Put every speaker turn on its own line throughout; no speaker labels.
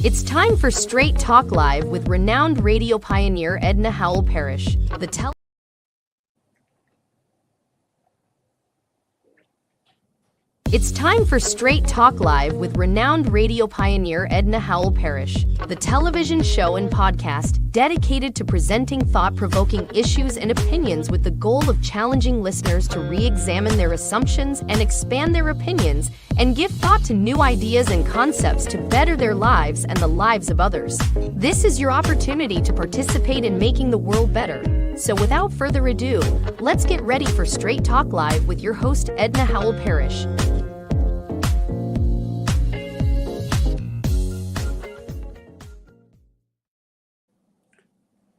It's time for Straight Talk Live with renowned radio pioneer Edna Howell-Parrish. It's time for Straight Talk Live with renowned radio pioneer Edna Howell-Parrish, the television show and podcast dedicated to presenting thought-provoking issues and opinions with the goal of challenging listeners to re-examine their assumptions and expand their opinions and give thought to new ideas and concepts to better their lives and the lives of others. This is your opportunity to participate in making the world better. So without further ado, let's get ready for Straight Talk Live with your host Edna Howell-Parrish.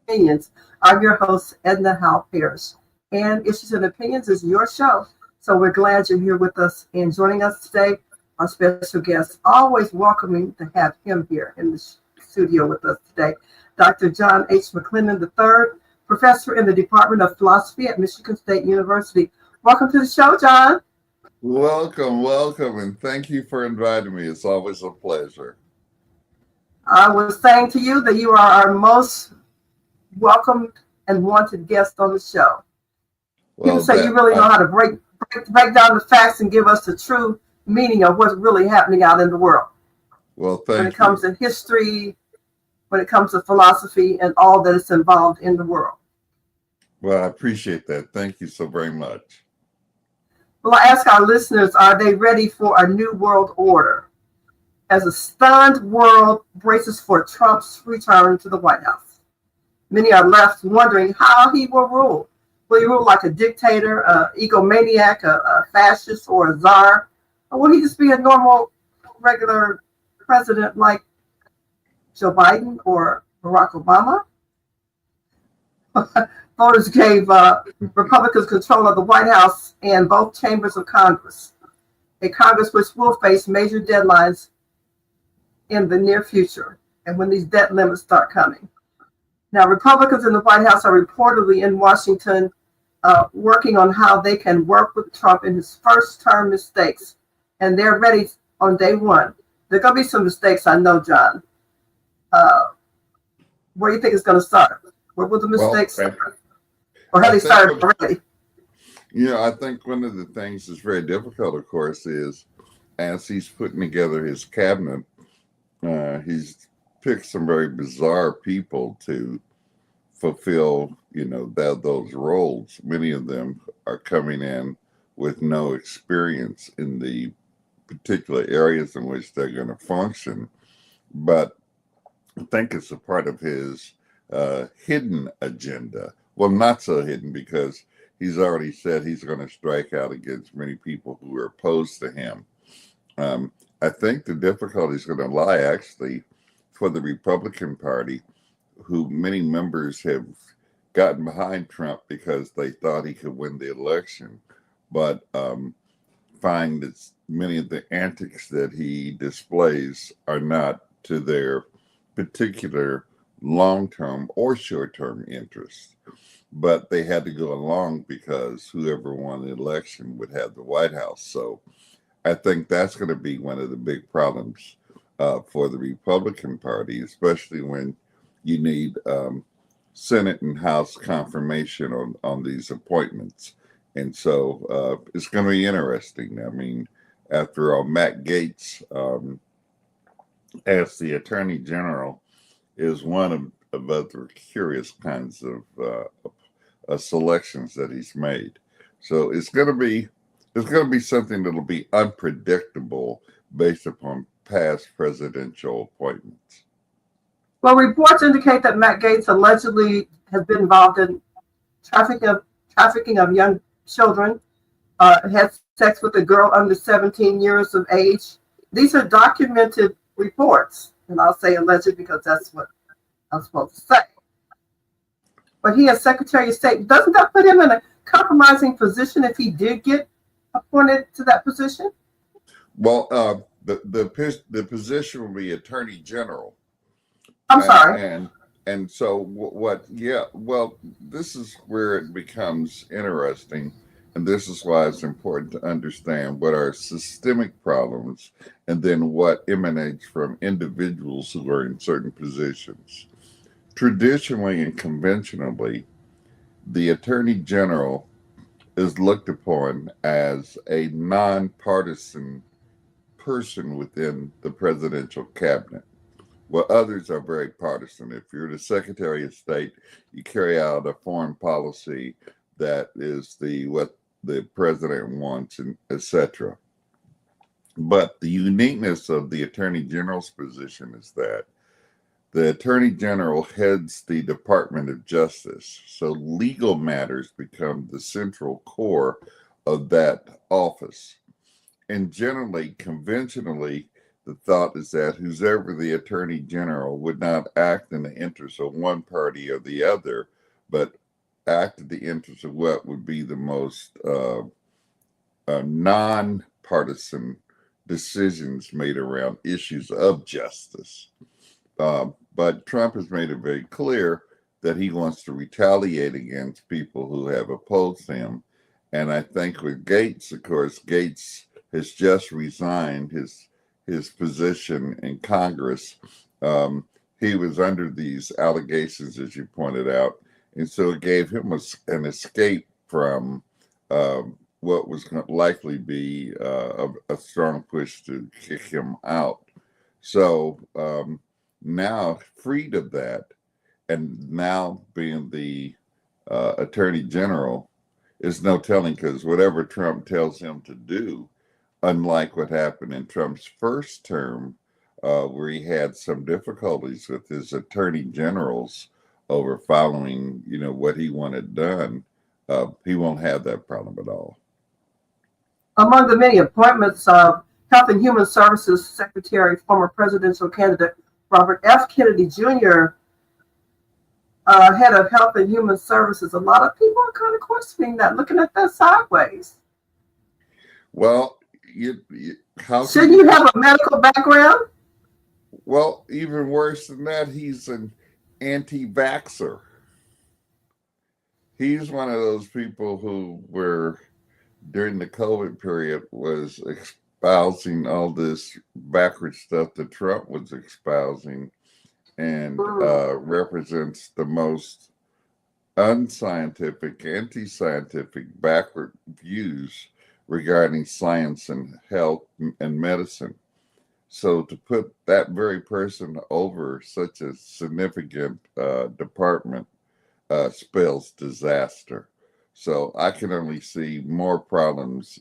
Opinions. I'm your host, Edna Howell-Parrish, and Issues and Opinions is your show. So we're glad you're here with us and joining us today. Our special guest, always welcoming to have him here in the studio with us today, Dr. John H. McClendon III, professor in the Department of Philosophy at Michigan State University. Welcome to the show, John.
Welcome, and thank you for inviting me. It's always a pleasure.
I was saying to you that you are our most welcomed and wanted guest on the show. People say you really know how to break down the facts and give us the true meaning of what's really happening out in the world.
Well, thank you.
When it comes to history, when it comes to philosophy, and all that is involved in the world.
Well, I appreciate that. Thank you so very much.
Well, I ask our listeners, are they ready for a new world order? As a stunned world braces for Trump's return to the White House. Many are left wondering how he will rule. Will he rule like a dictator, an egomaniac, a fascist, or a czar? Or will he just be a normal, regular president like Joe Biden or Barack Obama? Voters gave Republicans control of the White House and both chambers of Congress, a Congress which will face major deadlines in the near future and when these debt limits start coming. Now, Republicans in the White House are reportedly in Washington working on how they can work with Trump in his first term mistakes. And they're ready on day one. There are going to be some mistakes, I know, John. Where do you think it's going to start? Where will the mistakes start? Or have they started already?
I think one of the things that's very difficult, of course, is as he's putting together his cabinet, he's picked some very bizarre people to fulfill, those roles. Many of them are coming in with no experience in the particular areas in which they're going to function. But I think it's a part of his hidden agenda. Well, not so hidden, because he's already said he's going to strike out against many people who are opposed to him. I think the difficulty is going to lie actually for the Republican Party, who many members have gotten behind Trump because they thought he could win the election, but find that many of the antics that he displays are not to their particular long-term or short-term interests. But they had to go along because whoever won the election would have the White House. So I think that's going to be one of the big problems for the Republican Party, especially when you need Senate and House confirmation on these appointments. And so it's going to be interesting. I mean, after all, Matt Gaetz, as the Attorney General, is one of other curious kinds of selections that he's made. So it's going to be something that'll be unpredictable based upon past presidential appointments.
Well, reports indicate that Matt Gaetz allegedly has been involved in trafficking of young children, had sex with a girl under 17 years of age. These are documented reports, and I'll say alleged because that's what I'm supposed to say. But he is Secretary of State. Doesn't that put him in a compromising position if he did get appointed to that position?
Well, the position will be Attorney General.
I'm sorry.
And so what? Yeah. Well, this is where it becomes interesting, And this is why it's important to understand what are systemic problems and then what emanates from individuals who are in certain positions. Traditionally and conventionally, the Attorney General is looked upon as a nonpartisan person within the presidential cabinet. Well, others are very partisan. If you're the Secretary of State, you carry out a foreign policy that is the what the president wants, and etc. But the uniqueness of the Attorney General's position is that the Attorney General heads the Department of Justice, so legal matters become the central core of that office. And generally, conventionally, the thought is that whoever the Attorney General would not act in the interest of one party or the other, but act in the interest of what would be the most nonpartisan decisions made around issues of justice. But Trump has made it very clear that he wants to retaliate against people who have opposed him. And I think with Gates, of course, Gates has just resigned his position in Congress. He was under these allegations, as you pointed out, and so it gave him an escape from what was going to likely be a strong push to kick him out. So now, freed of that, and now being the Attorney General, is no telling, because whatever Trump tells him to do, unlike what happened in Trump's first term, where he had some difficulties with his attorney generals over following, what he wanted done, he won't have that problem at all.
Among the many appointments of Health and Human Services Secretary, former presidential candidate Robert F. Kennedy Jr., head of Health and Human Services, a lot of people are kind of questioning that, looking at that sideways.
Well,
shouldn't you have a medical background?
Well, even worse than that, he's an anti-vaxxer. He's one of those people who were, during the COVID period, was espousing all this backward stuff that Trump was espousing, and represents the most unscientific, anti-scientific, backward views regarding science and health and medicine. So to put that very person over such a significant department spells disaster. So I can only see more problems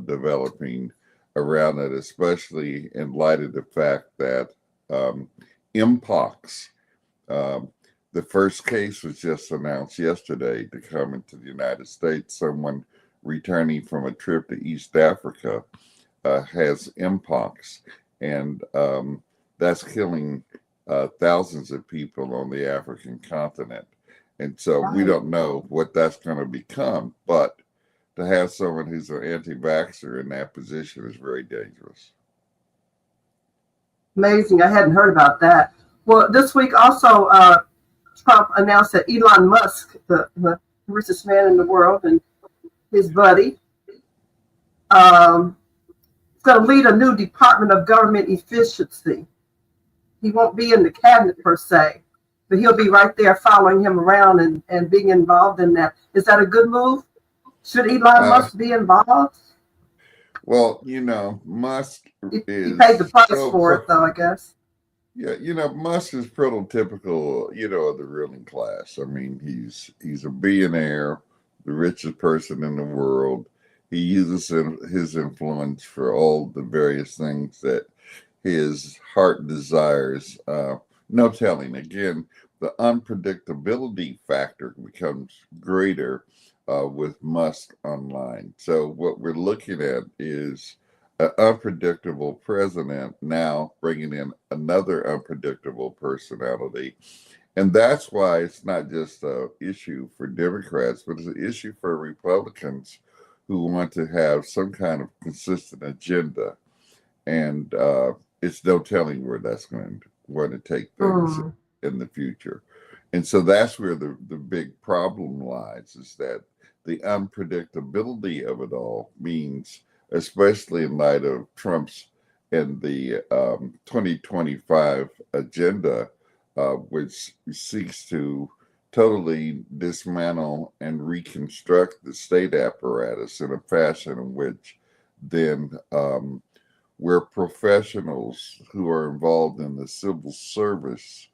developing around it, especially in light of the fact that Mpox, the first case was just announced yesterday to come into the United States. Someone returning from a trip to East Africa has Mpox, and that's killing thousands of people on the African continent. And so we don't know what that's going to become, but to have someone who's an anti-vaxxer in that position is very dangerous.
Amazing. I hadn't heard about that. Well, this week also, Trump announced that Elon Musk, the richest man in the world, and his buddy, is going to lead a new Department of Government Efficiency. He won't be in the cabinet per se, but he'll be right there following him around and being involved in that. Is that a good move? Should Elon Musk be involved?
Well, Musk
he paid the price for it, though, I guess.
Yeah, Musk is prototypical, of the ruling class. I mean, he's a billionaire, the richest person in the world. He uses his influence for all the various things that his heart desires. No telling. Again, the unpredictability factor becomes greater with Musk online. So what we're looking at is an unpredictable president now bringing in another unpredictable personality. And that's why it's not just an issue for Democrats, but it's an issue for Republicans who want to have some kind of consistent agenda. And it's no telling where that's going to take things in the future. And so that's where the big problem lies, is that the unpredictability of it all means, especially in light of Trump's and the 2025 agenda, which seeks to totally dismantle and reconstruct the state apparatus in a fashion in which then where professionals who are involved in the civil service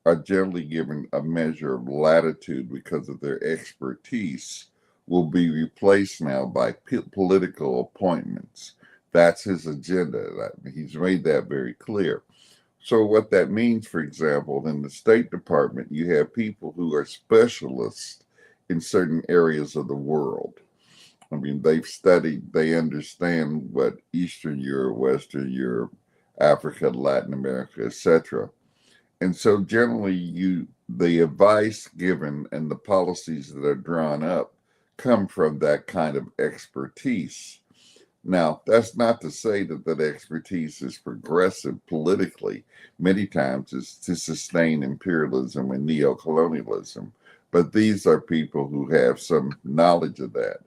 are generally given a measure of latitude because of their expertise, will be replaced now by political appointments. That's his agenda. He's made that very clear. So what that means, for example, in the State Department, you have people who are specialists in certain areas of the world. I mean, they've studied, they understand what Eastern Europe, Western Europe, Africa, Latin America, etc. And so generally the advice given and the policies that are drawn up come from that kind of expertise. Now, that's not to say that that expertise is progressive politically. Many times it's to sustain imperialism and neocolonialism. But these are people who have some knowledge of that.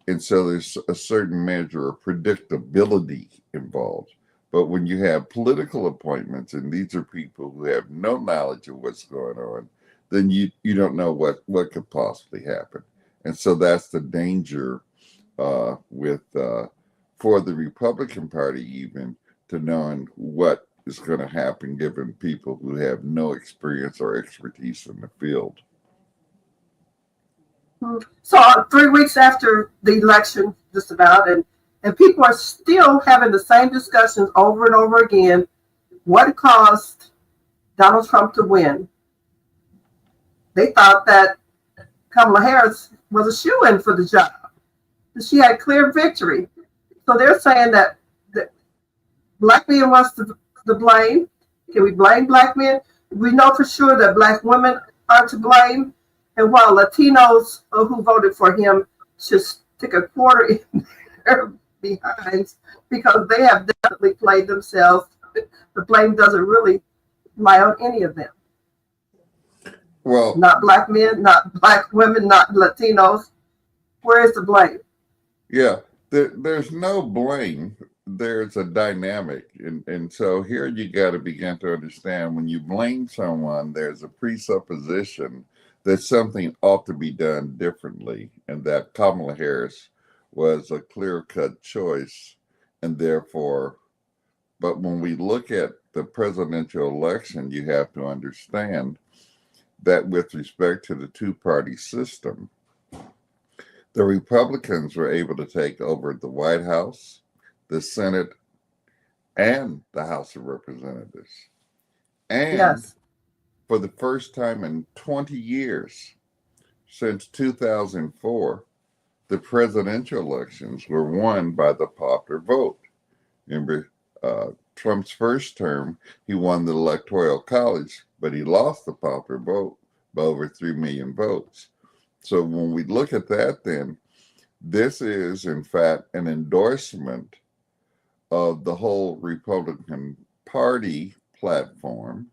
And so there's a certain measure of predictability involved. But when you have political appointments, and these are people who have no knowledge of what's going on, then you don't know what could possibly happen. And so that's the danger for the Republican Party even, to knowing what is going to happen given people who have no experience or expertise in the field.
So 3 weeks after the election, just about, and people are still having the same discussions over and over again. What caused Donald Trump to win? They thought that Kamala Harris was a shoo-in for the job. She had clear victory. So they're saying that black men wants the blame. Can we blame black men? We know for sure that black women are to blame. And while Latinos who voted for him should stick a quarter in their behinds because they have definitely played themselves, the blame doesn't really lie on any of them.
Well,
not black men, not black women, not Latinos. Where is the blame?
Yeah, there's no blame. There's a dynamic. And so here you got to begin to understand when you blame someone, there's a presupposition that something ought to be done differently, and that Kamala Harris was a clear-cut choice. And therefore, but when we look at the presidential election, you have to understand that with respect to the two-party system, the Republicans were able to take over the White House, the Senate, and the House of Representatives. And
yes,
for the first time in 20 years, since 2004, the presidential elections were won by the popular vote. Remember, Trump's first term, he won the Electoral College, but he lost the popular vote by over 3 million votes. So when we look at that, then this is, in fact, an endorsement of the whole Republican Party platform,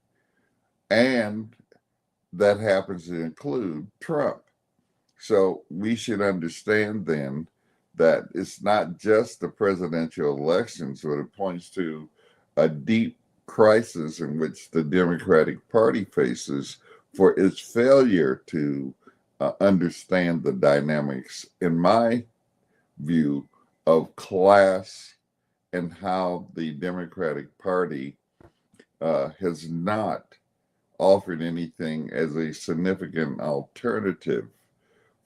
and that happens to include Trump. So we should understand then that it's not just the presidential elections, but it points to a deep crisis in which the Democratic Party faces for its failure to understand the dynamics, in my view, of class and how the Democratic Party has not offered anything as a significant alternative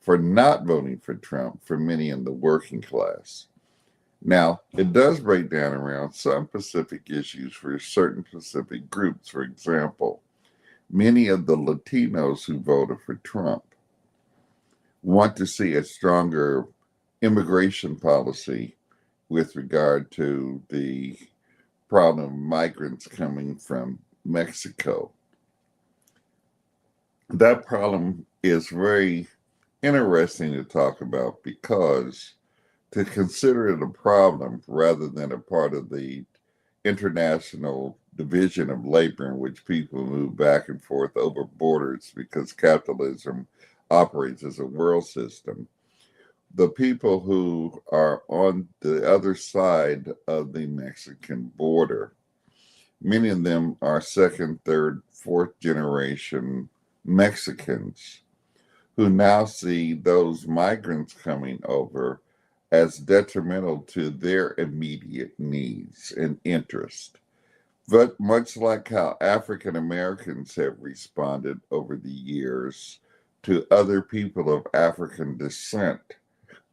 for not voting for Trump for many in the working class. Now, it does break down around some specific issues for certain specific groups. For example, many of the Latinos who voted for Trump want to see a stronger immigration policy with regard to the problem of migrants coming from Mexico. That problem is very interesting to talk about because to consider it a problem rather than a part of the international division of labor in which people move back and forth over borders because capitalism operates as a world system. the people who are on the other side of the Mexican border, many of them are second, third, fourth generation Mexicans who now see those migrants coming over as detrimental to their immediate needs and interest. But much like how African Americans have responded over the years to other people of African descent,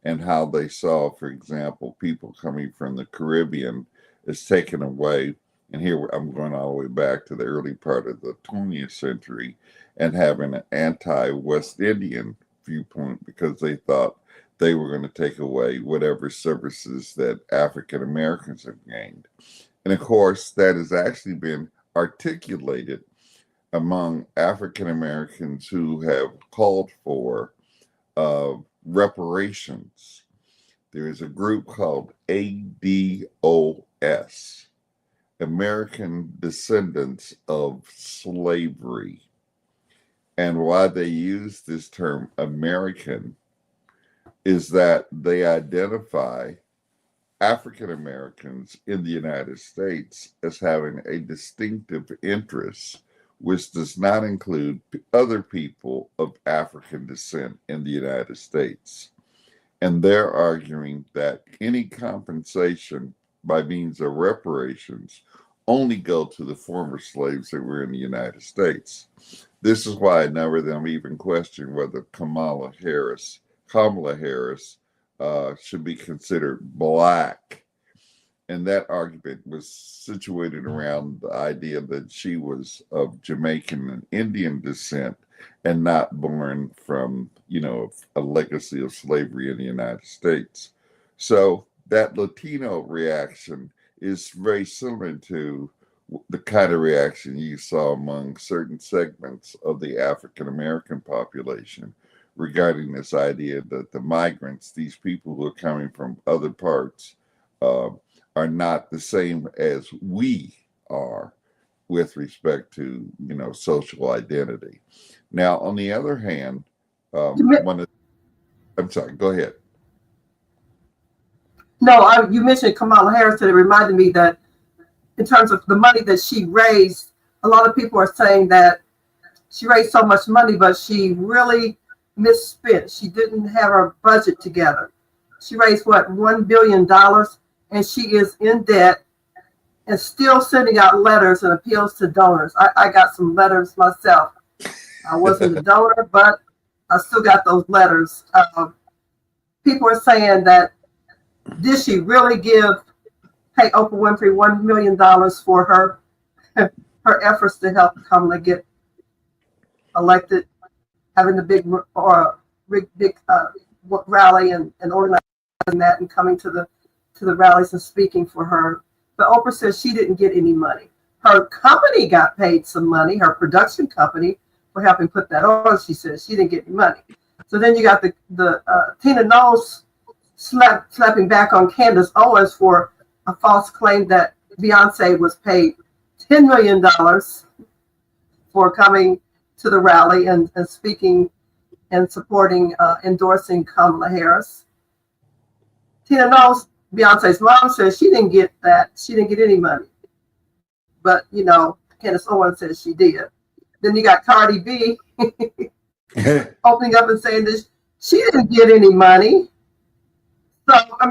and how they saw, for example, people coming from the Caribbean is taken away. And here I'm going all the way back to the early part of the 20th century and having an anti-West Indian viewpoint because they thought they were going to take away whatever services that African Americans have gained. And of course, that has actually been articulated among African Americans who have called for reparations. There is a group called ADOS, American Descendants of Slavery. And why they use this term American is that they identify African Americans in the United States as having a distinctive interest, which does not include other people of African descent in the United States. And they're arguing that any compensation by means of reparations only go to the former slaves that were in the United States. This is why a number of them even question whether Kamala Harris should be considered Black. And that argument was situated around the idea that she was of Jamaican and Indian descent and not born from, a legacy of slavery in the United States. So that Latino reaction is very similar to the kind of reaction you saw among certain segments of the African American population regarding this idea that the migrants, these people who are coming from other parts, are not the same as we are with respect to, social identity. Now, on the other hand, I'm sorry, go ahead.
No, you mentioned Kamala Harris, and it reminded me that in terms of the money that she raised, a lot of people are saying that she raised so much money, but she really misspent. She didn't have her budget together. She raised, $1 billion, and she is in debt and still sending out letters and appeals to donors. I got some letters myself. I wasn't a donor, but I still got those letters. People are saying that, did she really pay Oprah Winfrey $1 million for her efforts to help Kamala get elected, having the big rally and organizing that and coming to the rallies and speaking for her? But Oprah says she didn't get any money. Her company got paid some money, her production company, for helping put that on. She says she didn't get any money. So then you got the Tina Knowles slapping back on Candace Owens for a false claim that Beyonce was paid $10 million for coming to the rally and speaking and supporting, endorsing Kamala Harris. Tina Knowles, Beyonce's mom, says she didn't get that. She didn't get any money. But, Candace Owens says she did. Then you got Cardi B opening up and saying that she didn't get any money. So, a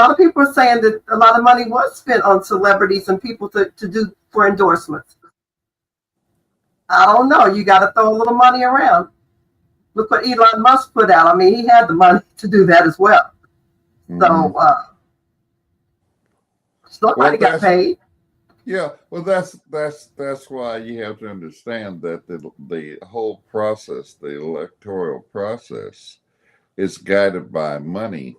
lot of people are saying that a lot of money was spent on celebrities and people to do for endorsements. I don't know. You got to throw a little money around. Look what Elon Musk put out. He had the money to do that as well. So, somebody got paid.
Yeah, well, that's why you have to understand that the whole process, the electoral process, is guided by money,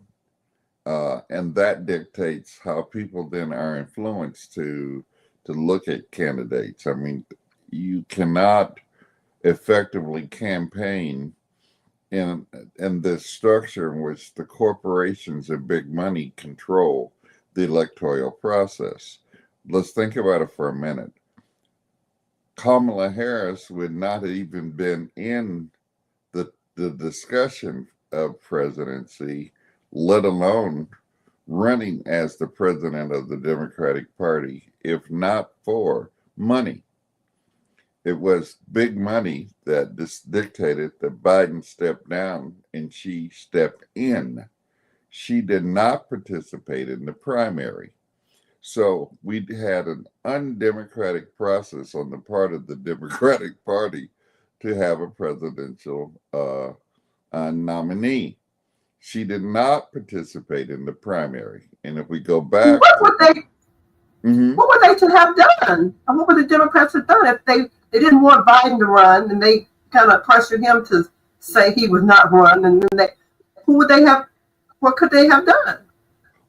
and that dictates how people then are influenced to look at candidates. You cannot effectively campaign in this structure in which the corporations and big money control the electoral process. Let's think about it for a minute. Kamala Harris would not have even been in the discussion of presidency, let alone running as the president of the Democratic Party, if not for money. It was big money that dictated that Biden stepped down and she stepped in. She did not participate in the primary. So we had an undemocratic process on the part of the Democratic Party to have a presidential nominee. She did not participate in the primary. And if we go back,
what were they to have done? And what would the Democrats have done if they didn't want Biden to run and they kind of pressured him to say he would not run? And then what could they have done?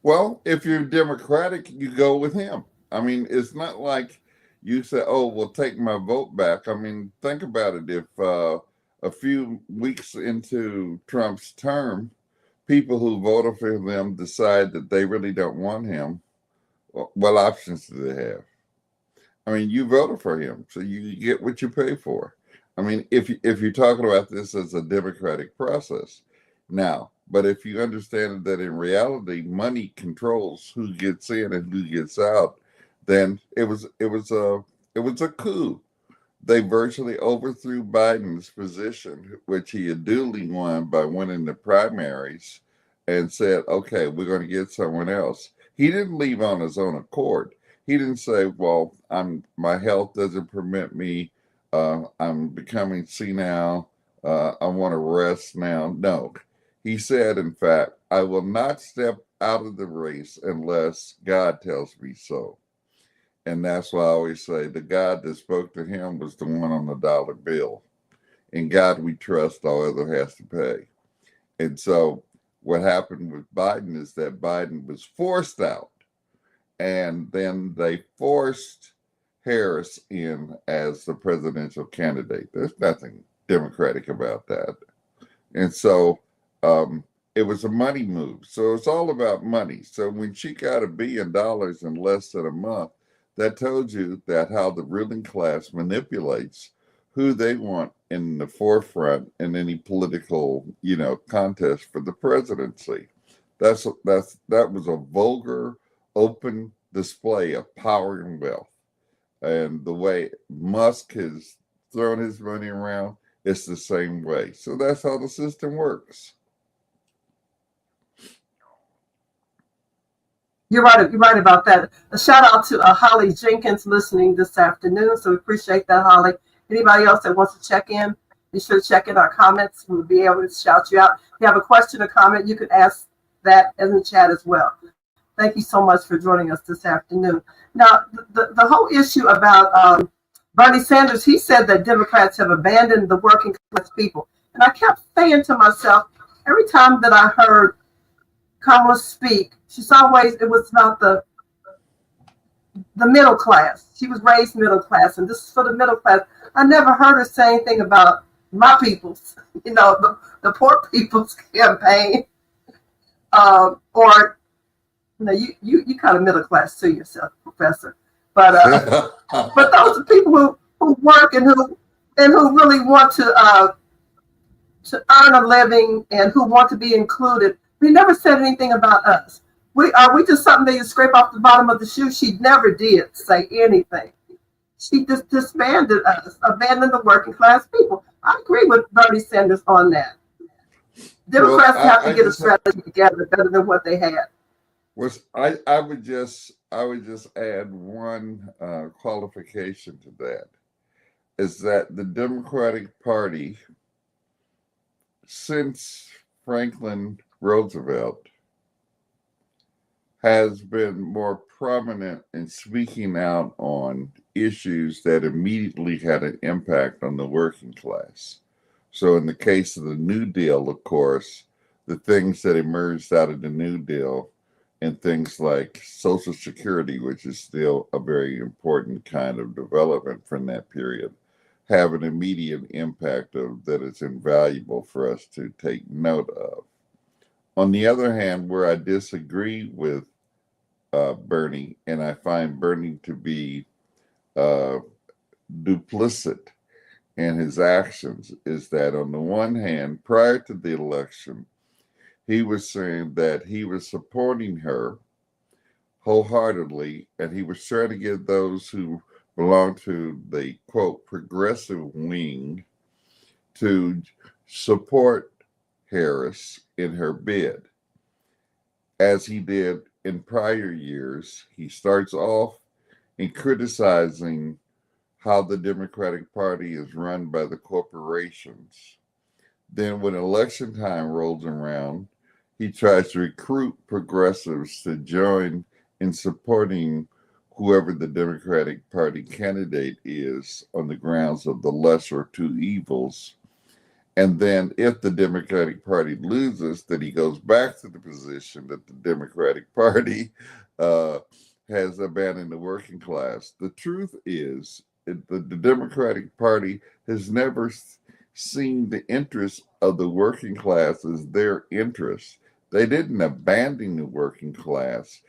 Well, if you're Democratic, you go with him. I mean, it's not like you say, oh, well, take my vote back. I mean, think about it. If a few weeks into Trump's term, people who voted for him decide that they really don't want him, what options do they have? I mean, you voted for him, so you get what you pay for. I mean, if you're talking about this as a democratic process now, but if you understand that in reality, money controls who gets in and who gets out, then it was a coup. They virtually overthrew Biden's position, which he had duly won by winning the primaries, and said, "Okay, we're going to get someone else." He didn't leave on his own accord. He didn't say, "Well, my health doesn't permit me. I'm becoming senile. I want to rest now." No. He said, in fact, "I will not step out of the race unless God tells me so." And that's why I always say the God that spoke to him was the one on the dollar bill. In God we trust, all other has to pay. And so what happened with Biden is that Biden was forced out. And then they forced Harris in as the presidential candidate. There's nothing democratic about that. And so it was a money move. So it's all about money. So when she got $1 billion in less than a month, that told you that how the ruling class manipulates who they want in the forefront in any political, contest for the presidency. That was a vulgar, open display of power and wealth. And the way Musk has thrown his money around, it's the same way. So that's how the system works.
You're right about that. A shout out to Holly Jenkins listening this afternoon. So we appreciate that, Holly. Anybody else that wants to check in, be sure to check in our comments. We'll be able to shout you out. If you have a question or comment, you can ask that in the chat as well. Thank you so much for joining us this afternoon. Now, the whole issue about Bernie Sanders, he said that Democrats have abandoned the working class people. And I kept saying to myself, every time that I heard Kamala speak, it was about the middle class. She was raised middle class, and this is for the middle class. I never heard her say anything about my people's, the poor people's campaign, or you kind of middle class to yourself, Professor. But but those are people who work and who really want to earn a living and who want to be included. We never said anything about us. We just something that you scrape off the bottom of the shoe. She never did say anything. She just disbanded us, abandoned the working class people. I agree with Bernie Sanders on that. Democrats have to get a strategy together better than what they had.
I would just add one qualification to that, is that the Democratic Party, since Franklin Roosevelt, has been more prominent in speaking out on issues that immediately had an impact on the working class. So in the case of the New Deal, of course, the things that emerged out of the New Deal and things like Social Security, which is still a very important kind of development from that period, have an immediate impact of that it's invaluable for us to take note of. On the other hand, where I disagree with Bernie, and I find Bernie to be duplicit, and his actions is that, on the one hand, prior to the election, he was saying that he was supporting her wholeheartedly, and he was trying to get those who belong to the quote progressive wing to support Harris in her bid. As he did in prior years, he starts off in criticizing how the Democratic Party is run by the corporations. Then, when election time rolls around, he tries to recruit progressives to join in supporting whoever the Democratic Party candidate is on the grounds of the lesser of two evils. And then, if the Democratic Party loses, then he goes back to the position that the Democratic Party has abandoned the working class. The truth is, the Democratic Party has never seen the interests of the working class as their interests. They didn't abandon the working class.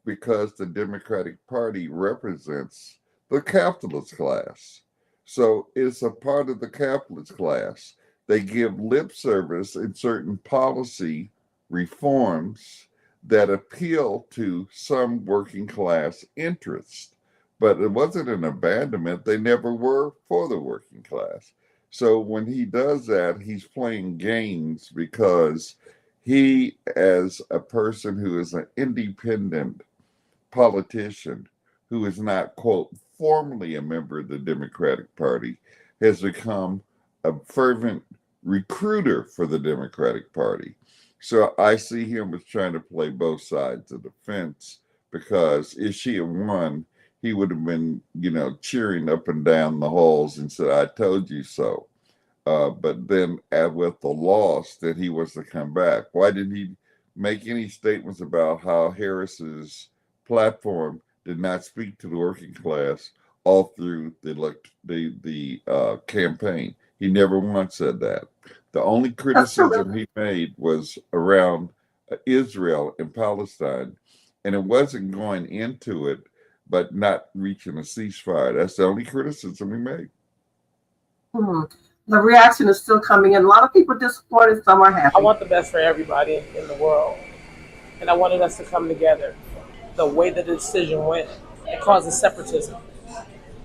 Because the Democratic Party represents the capitalist class. So it's a part of the capitalist class. They give lip service in certain policy reforms that appeal to some working class interests. But it wasn't an abandonment. They never were for the working class. So when he does that, he's playing games because he, as a person who is an independent politician who is not, quote, formally a member of the Democratic Party, has become a fervent recruiter for the Democratic Party. So I see him as trying to play both sides of the fence, because if she had won, he would have been, cheering up and down the halls and said, "I told you so." But then with the loss, that he was to come back. Why didn't he make any statements about how Harris's platform did not speak to the working class all through the campaign? He never once said that. The only criticism he made was around Israel and Palestine, and it wasn't going into it, but not reaching a ceasefire. That's the only criticism he made.
The reaction is still coming in. A lot of people disappointed, some are happy.
I want the best for everybody in the world, and I wanted us to come together. The way that the decision went, it causes separatism,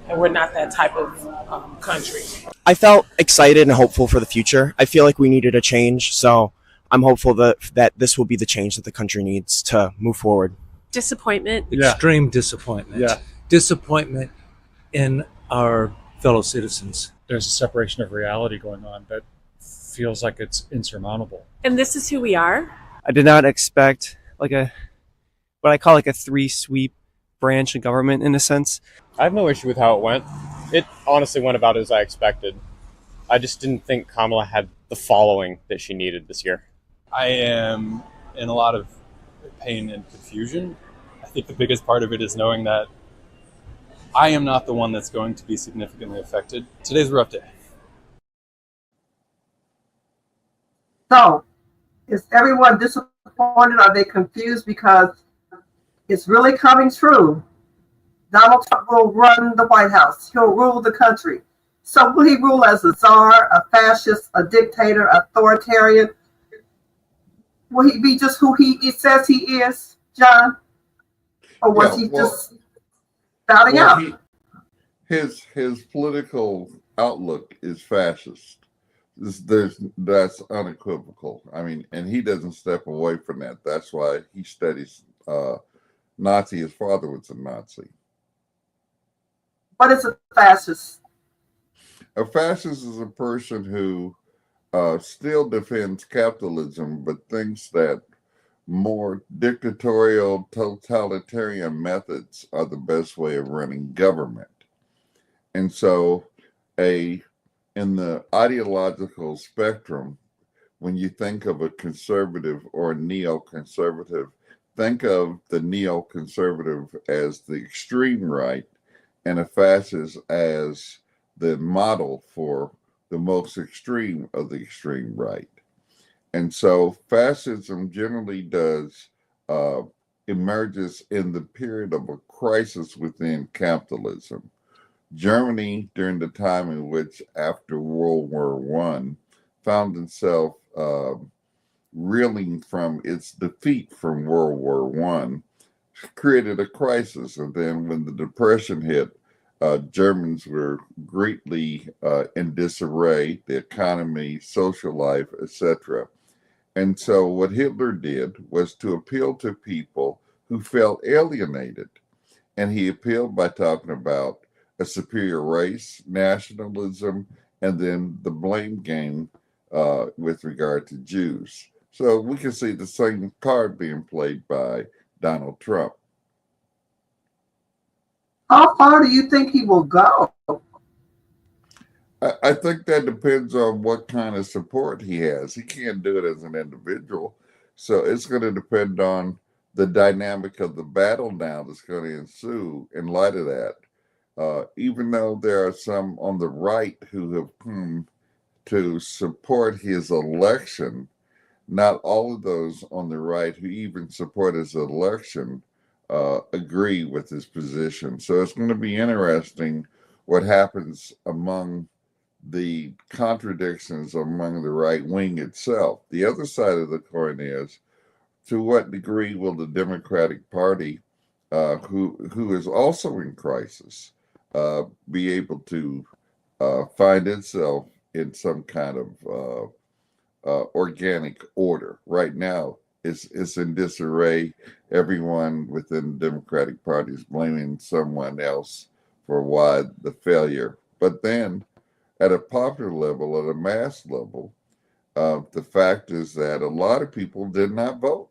and we're not that type of country.
I felt excited and hopeful for the future. I feel like we needed a change, so I'm hopeful that this will be the change that the country needs to move forward.
Disappointment.
Extreme disappointment.
Yeah.
Disappointment in our fellow citizens.
There's a separation of reality going on that feels like it's insurmountable.
And this is who we are.
I did not expect what I call a 3-sweep branch of government, in a sense.
I have no issue with how it went. It honestly went about as I expected. I just didn't think Kamala had the following that she needed this year.
I am in a lot of pain and confusion. I think the biggest part of it is knowing that I am not the one that's going to be significantly affected. Today's a rough day.
So, is everyone disappointed? Are they confused because it's really coming true? Donald Trump will run the White House. He'll rule the country. So will he rule as a czar, a fascist, a dictator, authoritarian? Will he be just who he says he is, John? Or was he just spouting out?
His political outlook is fascist. That's unequivocal. I mean, and he doesn't step away from that. That's why he studies Nazi. His father was a Nazi.
What is a fascist?
A fascist is a person who still defends capitalism, but thinks that more dictatorial, totalitarian methods are the best way of running government. And so in the ideological spectrum, when you think of a conservative or a neoconservative, think of the neoconservative as the extreme right and a fascist as the model for the most extreme of the extreme right. And so fascism generally emerges in the period of a crisis within capitalism. Germany, during the time in which, after World War One, found itself reeling from its defeat from World War One, created a crisis. And then when the Depression hit, Germans were greatly in disarray, the economy, social life, etc. And so what Hitler did was to appeal to people who felt alienated. And he appealed by talking about a superior race, nationalism, and then the blame game with regard to Jews. So we can see the same card being played by Donald Trump.
How far do you think he will go?
I think that depends on what kind of support he has. He can't do it as an individual. So it's going to depend on the dynamic of the battle now that's going to ensue in light of that. Even though there are some on the right who have come to support his election, not all of those on the right who even support his election agree with his position. So it's going to be interesting what happens among the contradictions among the right wing itself. The other side of the coin is, to what degree will the Democratic Party, who is also in crisis, be able to find itself in some kind of organic order? Right now, it's in disarray. Everyone within the Democratic Party is blaming someone else for why the failure. But then, at a popular level, at a mass level, the fact is that a lot of people did not vote.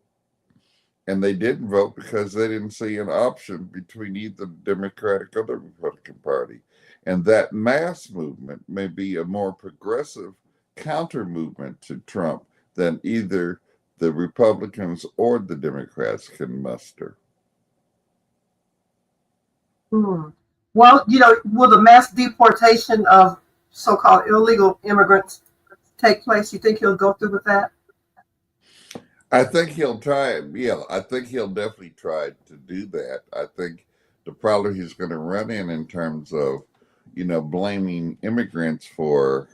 And they didn't vote because they didn't see an option between either the Democratic or the Republican Party. And that mass movement may be a more progressive counter movement to Trump than either the Republicans or the Democrats can muster.
Well, will the mass deportation of so-called illegal immigrants take place? You think he'll go through with that?
I think he'll try it. Yeah, I think he'll definitely try to do that. I think the problem he's going to run in terms of, blaming immigrants for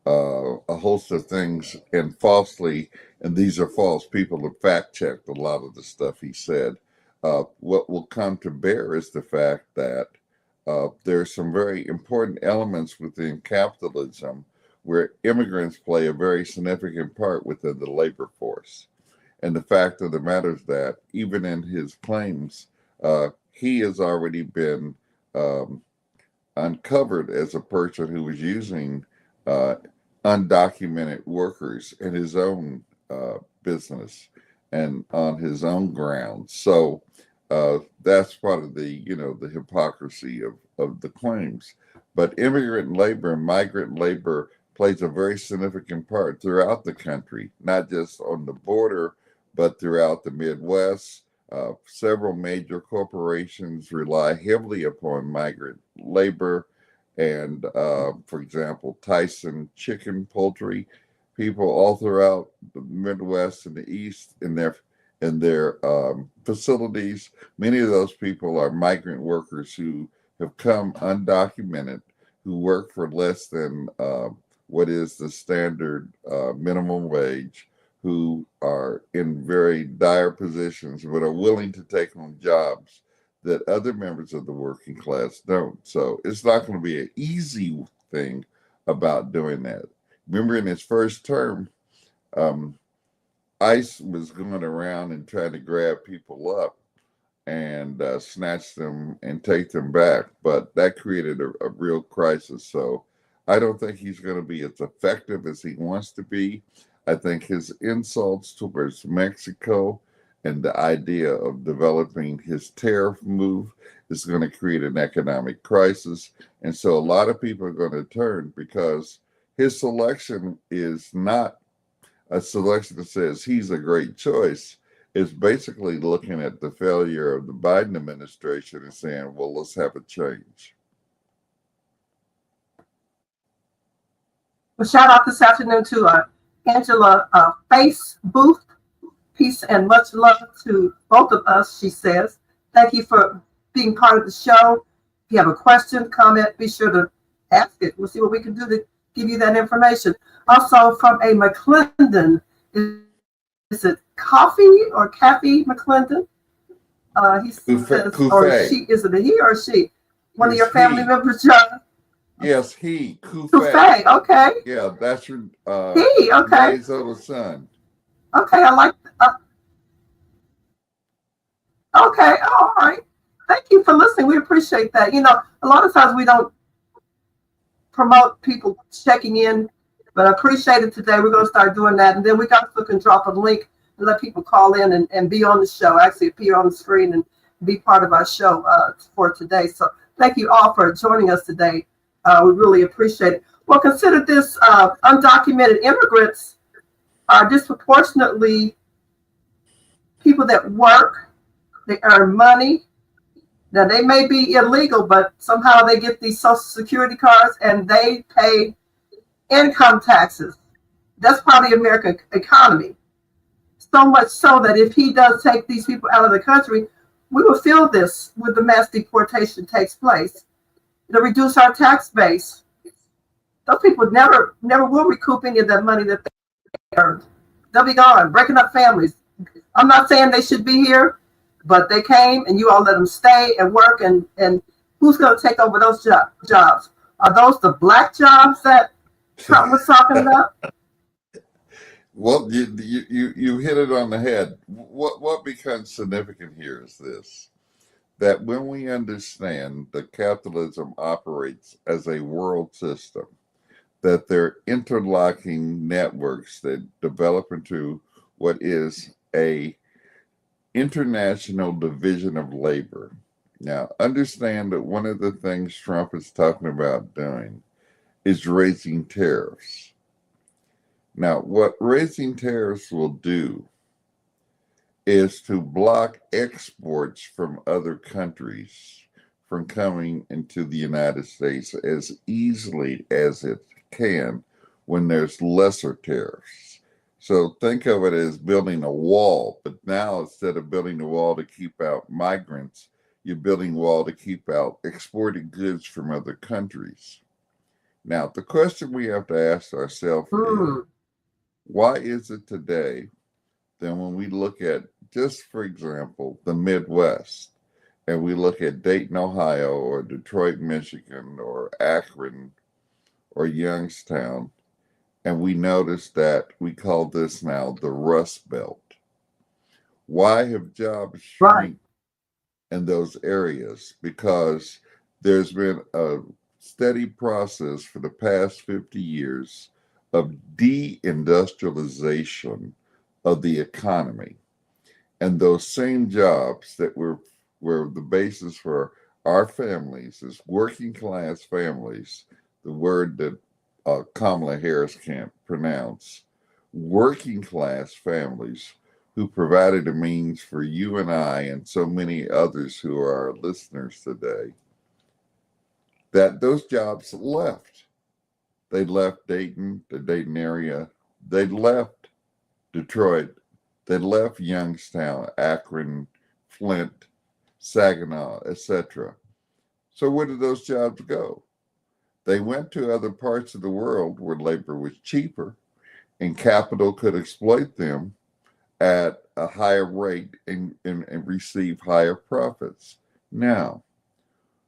a host of things and falsely, and these are false. People have fact checked a lot of the stuff he said. What will come to bear is the fact that there are some very important elements within capitalism where immigrants play a very significant part within the labor force. And the fact of the matter is that even in his claims, he has already been uncovered as a person who was using undocumented workers in his own business and on his own grounds. So that's part of the, the hypocrisy of the claims. But immigrant labor and migrant labor plays a very significant part throughout the country, not just on the border, but throughout the Midwest. Several major corporations rely heavily upon migrant labor. And for example, Tyson chicken, poultry, people all throughout the Midwest and the East in their facilities, many of those people are migrant workers who have come undocumented, who work for less than what is the standard minimum wage, who are in very dire positions, but are willing to take on jobs that other members of the working class don't. So it's not going to be an easy thing about doing that. Remember, in his first term, ICE was going around and trying to grab people up and snatch them and take them back. But that created a real crisis. So I don't think he's going to be as effective as he wants to be. I think his insults towards Mexico and the idea of developing his tariff move is going to create an economic crisis. And so a lot of people are going to turn, because his selection is not a selection that says he's a great choice. It's basically looking at the failure of the Biden administration and saying, well, let's have a change.
Well, shout out this afternoon to Angela Face Booth. Peace and much love to both of us, she says. Thank you for being part of the show. If you have a question, comment, be sure to ask it. We'll see what we can do to give you that information. Also from a McClendon, is it Coffee or Kathy McClendon? He says, or she, is it a he or she? One of your family members, John?
Yes, he.
Kufay, okay.
Yeah, that's your
he, okay.
May's little son.
Okay, I like okay, all right. Thank you for listening. We appreciate that. You know, a lot of times we don't promote people checking in, but I appreciate it today. We're going to start doing that. And then we also can drop a link and let people call in and be on the show, actually appear on the screen and be part of our show for today. So thank you all for joining us today. We really appreciate it. Well, consider this, undocumented immigrants are disproportionately people that work, they earn money. Now, they may be illegal, but somehow they get these Social Security cards and they pay income taxes. That's part of the American economy. So much so that if he does take these people out of the country, we will feel this when the mass deportation takes place. It'll reduce our tax base. Those people never will recoup any of that money that they earned. They'll be gone, breaking up families. I'm not saying they should be here, but they came and you all let them stay and work. And who's going to take over those jobs? Are those the black jobs that Trump was talking about?
Well, you hit it on the head. What becomes significant here is this, that when we understand that capitalism operates as a world system, that they're interlocking networks that develop into what is a international division of labor. Now, understand that one of the things Trump is talking about doing is raising tariffs. Now, what raising tariffs will do is to block exports from other countries from coming into the United States as easily as it can when there's lesser tariffs. So think of it as building a wall, but now instead of building a wall to keep out migrants, you're building a wall to keep out exported goods from other countries. Now, the question we have to ask ourselves is, why is it today that when we look at, just for example, the Midwest, and we look at Dayton, Ohio, or Detroit, Michigan, or Akron, or Youngstown, and we notice that we call this now the Rust Belt? Why have jobs shrunk in those areas? Because there's been a steady process for the past 50 years of deindustrialization of the economy. And those same jobs that were the basis for our families, as working class families, the word that Kamala Harris can't pronounce, working class families who provided a means for you and I and so many others who are our listeners today, that those jobs left. They left Dayton, the Dayton area. They left Detroit. They left Youngstown, Akron, Flint, Saginaw, etc. So where did those jobs go? They went to other parts of the world where labor was cheaper and capital could exploit them at a higher rate and receive higher profits. Now,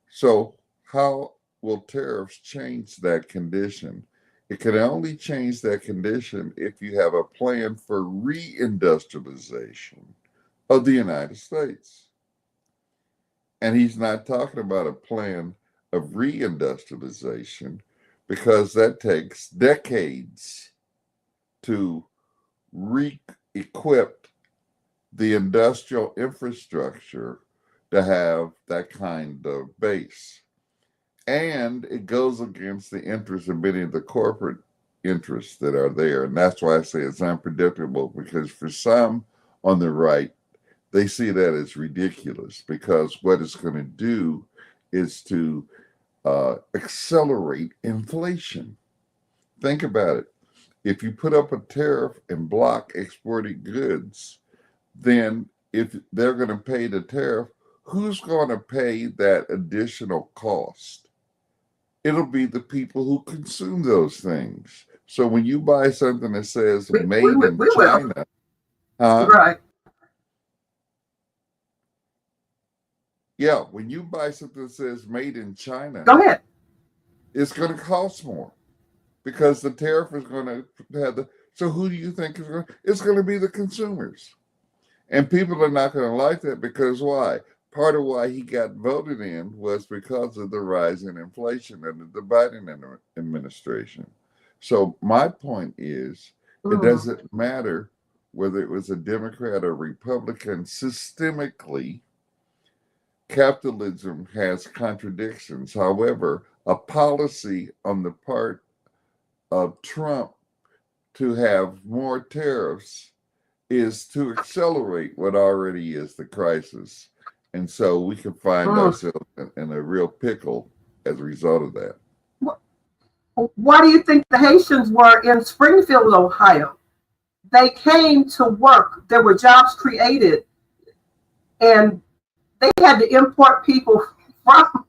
so how will tariffs change that condition? It can only change that condition if you have a plan for reindustrialization of the United States. And he's not talking about a plan of reindustrialization because that takes decades to re-equip the industrial infrastructure to have that kind of base. And it goes against the interests of many of the corporate interests that are there. And that's why I say it's unpredictable, because for some on the right, they see that as ridiculous, because what it's going to do is to accelerate inflation. Think about it. If you put up a tariff and block exported goods, then if they're going to pay the tariff, who's going to pay that additional cost? It'll be the people who consume those things. So when you buy something that says made in China,
right?
Yeah, when you buy something that says made in China,
go ahead.
It's going to cost more because the tariff is going to have the. So who do you think is going? It's going to be the consumers, and people are not going to like that because why? Part of why he got voted in was because of the rise in inflation under the Biden administration. So my point is, it doesn't matter whether it was a Democrat or Republican. Systemically, capitalism has contradictions. However, a policy on the part of Trump to have more tariffs is to accelerate what already is the crisis. And so we can find ourselves in a real pickle as a result of that.
Why do you think the Haitians were in Springfield, Ohio? They came to work. There were jobs created, and they had to import people from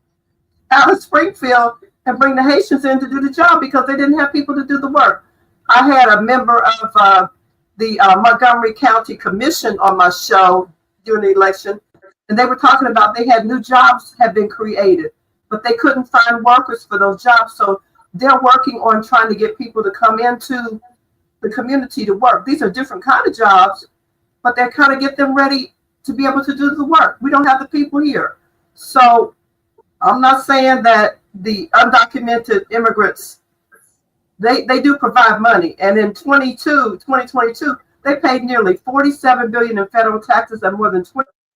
out of Springfield and bring the Haitians in to do the job because they didn't have people to do the work. I had a member of the Montgomery County Commission on my show during the election, and they were talking about they had new jobs had been created, but they couldn't find workers for those jobs. So they're working on trying to get people to come into the community to work. These are different kind of jobs, but they're kind of get them ready to be able to do the work. We don't have the people here. So I'm not saying that the undocumented immigrants, they do provide money. And in 2022, they paid nearly $47 billion in federal taxes and more than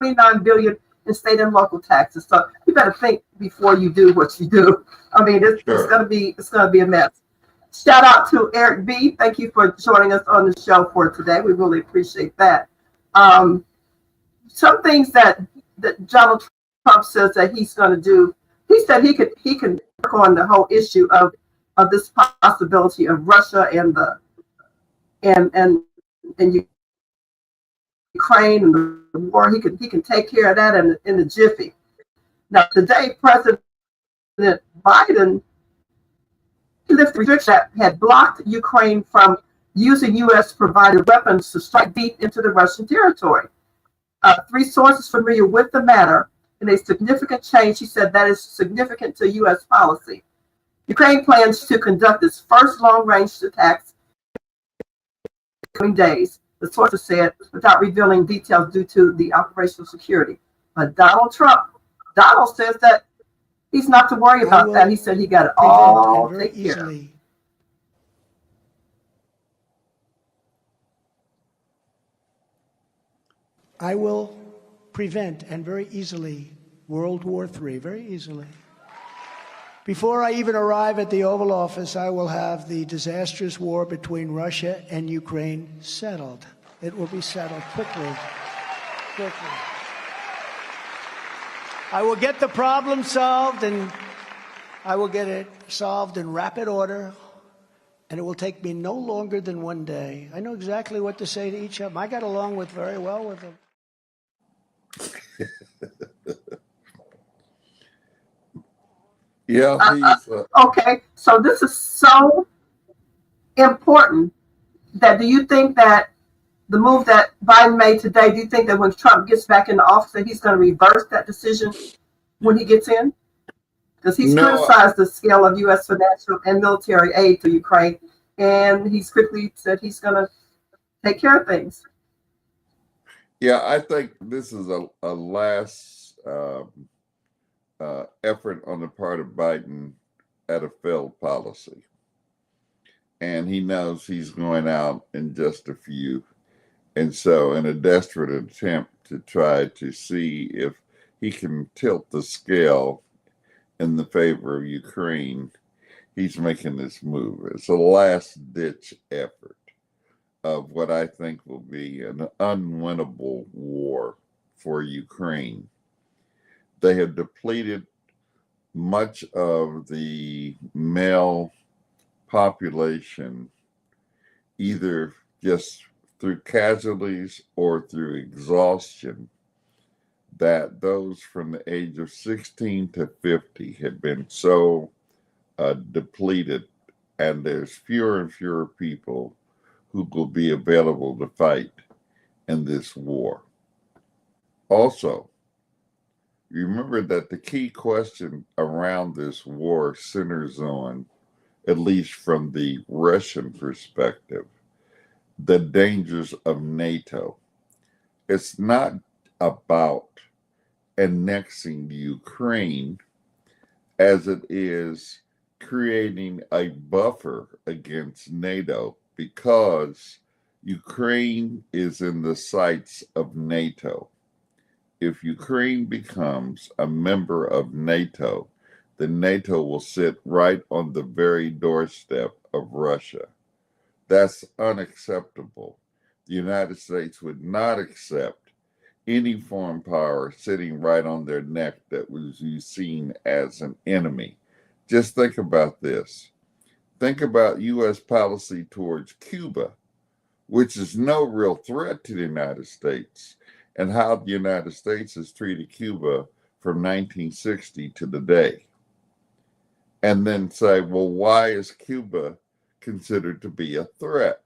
$29 billion in state and local taxes. So you better think before you do what you do. I mean, it's gonna be a mess. Shout out to Eric B. Thank you for joining us on the show for today. We really appreciate that. Some things that Donald Trump says that he's going to do. He said he can work on the whole issue of this possibility of Russia and Ukraine and the war. He can take care of that in a jiffy. Now today, President Biden lifted restrictions that had blocked Ukraine from using U.S. provided weapons to strike deep into the Russian territory. Three sources familiar with the matter, in a significant change, he said that is significant to U.S. policy. Ukraine plans to conduct its first long-range attacks in the coming days, the sources said, without revealing details due to the operational security. But Donald says that he's not to worry about that. He said he got it all taken care of.
I will prevent, and very easily, World War III, very easily. Before I even arrive at the Oval Office, I will have the disastrous war between Russia and Ukraine settled. It will be settled quickly. I will get the problem solved, and I will get it solved in rapid order, and it will take me no longer than one day. I know exactly what to say to each of them. I got along very well with them.
Yeah.
Okay, so this is so important that do you think that the move that Biden made today, do you think that when Trump gets back into office that he's going to reverse that decision when he gets in? Because he's criticized the scale of U.S. financial and military aid to Ukraine, and he's quickly said he's going to take care of things.
Yeah, I think this is a last effort on the part of Biden at a failed policy. And he knows he's going out in just a few. And so in a desperate attempt to try to see if he can tilt the scale in the favor of Ukraine, he's making this move. It's a last-ditch effort of what I think will be an unwinnable war for Ukraine. They have depleted much of the male population, either just through casualties or through exhaustion. that those from the age of 16 to 50 had been so depleted, and there's fewer and fewer people who will be available to fight in this war. Also, remember that the key question around this war centers on, at least from the Russian perspective, the dangers of NATO. It's not about annexing Ukraine as it is creating a buffer against NATO, because Ukraine is in the sights of NATO. If Ukraine becomes a member of NATO, then NATO will sit right on the very doorstep of Russia. That's unacceptable. The United States would not accept any foreign power sitting right on their neck that was seen as an enemy. Just think about this. Think about U.S. policy towards Cuba, which is no real threat to the United States, and how the United States has treated Cuba from 1960 to today. And then say, well, why is Cuba considered to be a threat?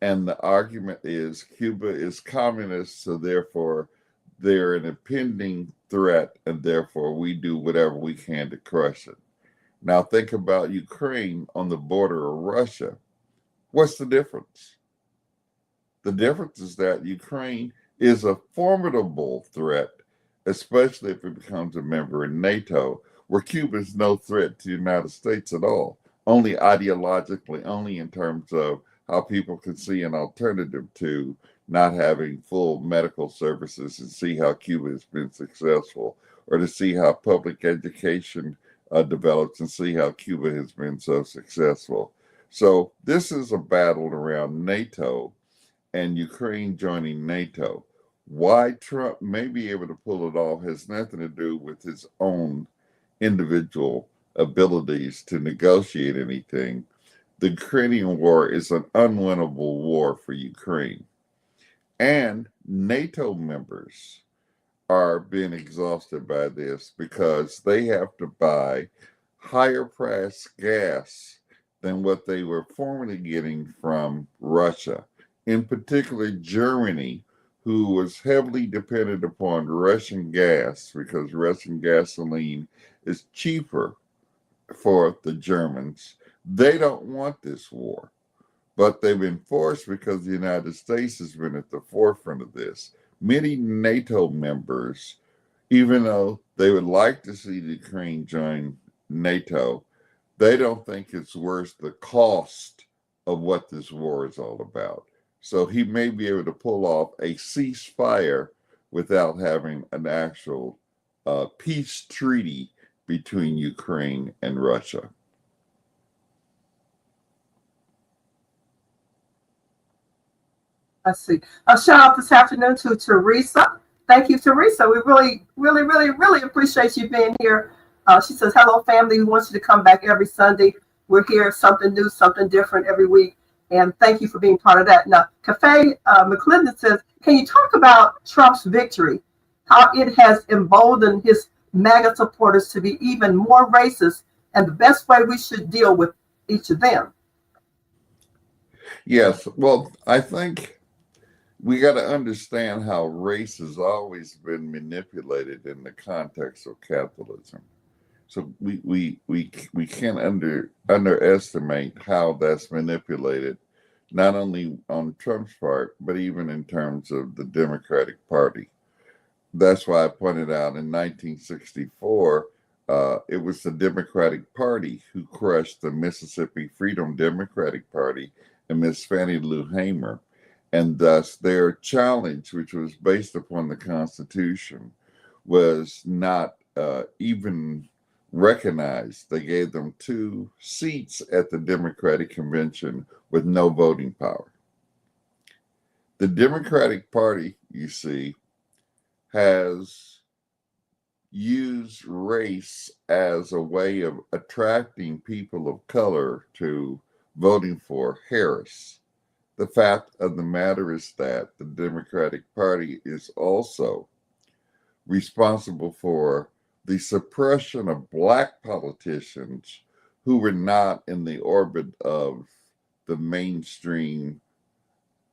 And the argument is Cuba is communist, so therefore they're an impending threat, and therefore we do whatever we can to crush it. Now think about Ukraine on the border of Russia. What's the difference? The difference is that Ukraine is a formidable threat, especially if it becomes a member in NATO, where Cuba is no threat to the United States at all, only ideologically, only in terms of how people can see an alternative to not having full medical services and see how Cuba has been successful, or to see how public education develops and see how Cuba has been so successful. So this is a battle around NATO and Ukraine joining NATO. Why Trump may be able to pull it off has nothing to do with his own individual abilities to negotiate anything. The Ukrainian war is an unwinnable war for Ukraine. And NATO members are being exhausted by this because they have to buy higher price gas than what they were formerly getting from Russia. In particular, Germany, who was heavily dependent upon Russian gas because Russian gasoline is cheaper for the Germans. They don't want this war, but they've been forced because the United States has been at the forefront of this. Many NATO members, even though they would like to see the Ukraine join NATO, they don't think it's worth the cost of what this war is all about. So he may be able to pull off a ceasefire without having an actual peace treaty between Ukraine and Russia.
I see. A shout out this afternoon to Teresa. Thank you, Teresa. We really appreciate you being here. She says, hello, family. We want you to come back every Sunday. We're here, something new, something different every week. And thank you for being part of that. Now, Cafe McClendon says, can you talk about Trump's victory, how it has emboldened his MAGA supporters to be even more racist, and the best way we should deal with each of them?
Yes, well, I think we got to understand how race has always been manipulated in the context of capitalism. So we can't underestimate how that's manipulated, not only on Trump's part, but even in terms of the Democratic Party. That's why I pointed out in 1964, it was the Democratic Party who crushed the Mississippi Freedom Democratic Party and Miss Fannie Lou Hamer. And thus their challenge, which was based upon the Constitution, was not even recognized. They gave them 2 seats at the Democratic Convention with no voting power. The Democratic Party, you see, has used race as a way of attracting people of color to voting for Harris. The fact of the matter is that the Democratic Party is also responsible for the suppression of Black politicians who were not in the orbit of the mainstream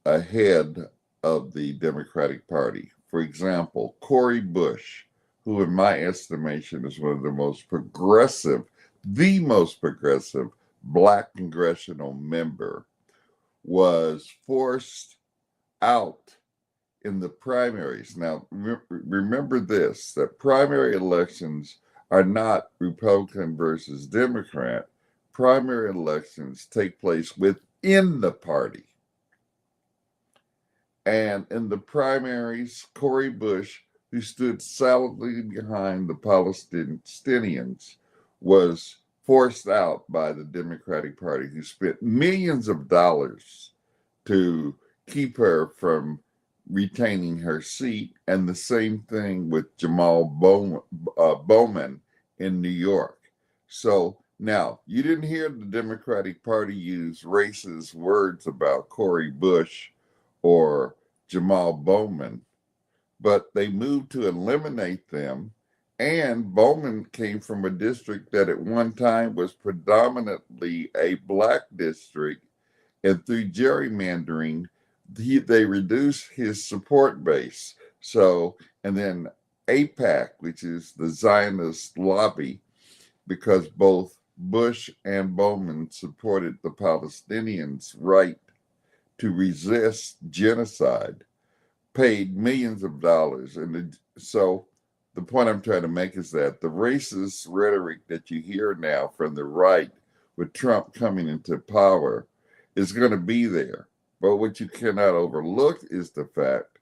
ahead of the Democratic Party. For example, Cori Bush, who in my estimation is one of the most progressive Black congressional member, was forced out in the primaries. Now, remember this, that primary elections are not Republican versus Democrat. Primary elections take place within the party. And in the primaries, Cori Bush, who stood solidly behind the Palestinians, was forced out by the Democratic Party, who spent millions of dollars to keep her from retaining her seat. And the same thing with Jamal Bowman in New York. So now, you didn't hear the Democratic Party use racist words about Cori Bush or Jamal Bowman, but they moved to eliminate them. And Bowman came from a district that at one time was predominantly a Black district, and through gerrymandering, they reduced his support base. So, and then AIPAC, which is the Zionist lobby, because both Bush and Bowman supported the Palestinians' right to resist genocide, paid millions of dollars. And so the point I'm trying to make is that the racist rhetoric that you hear now from the right with Trump coming into power is going to be there. But what you cannot overlook is the fact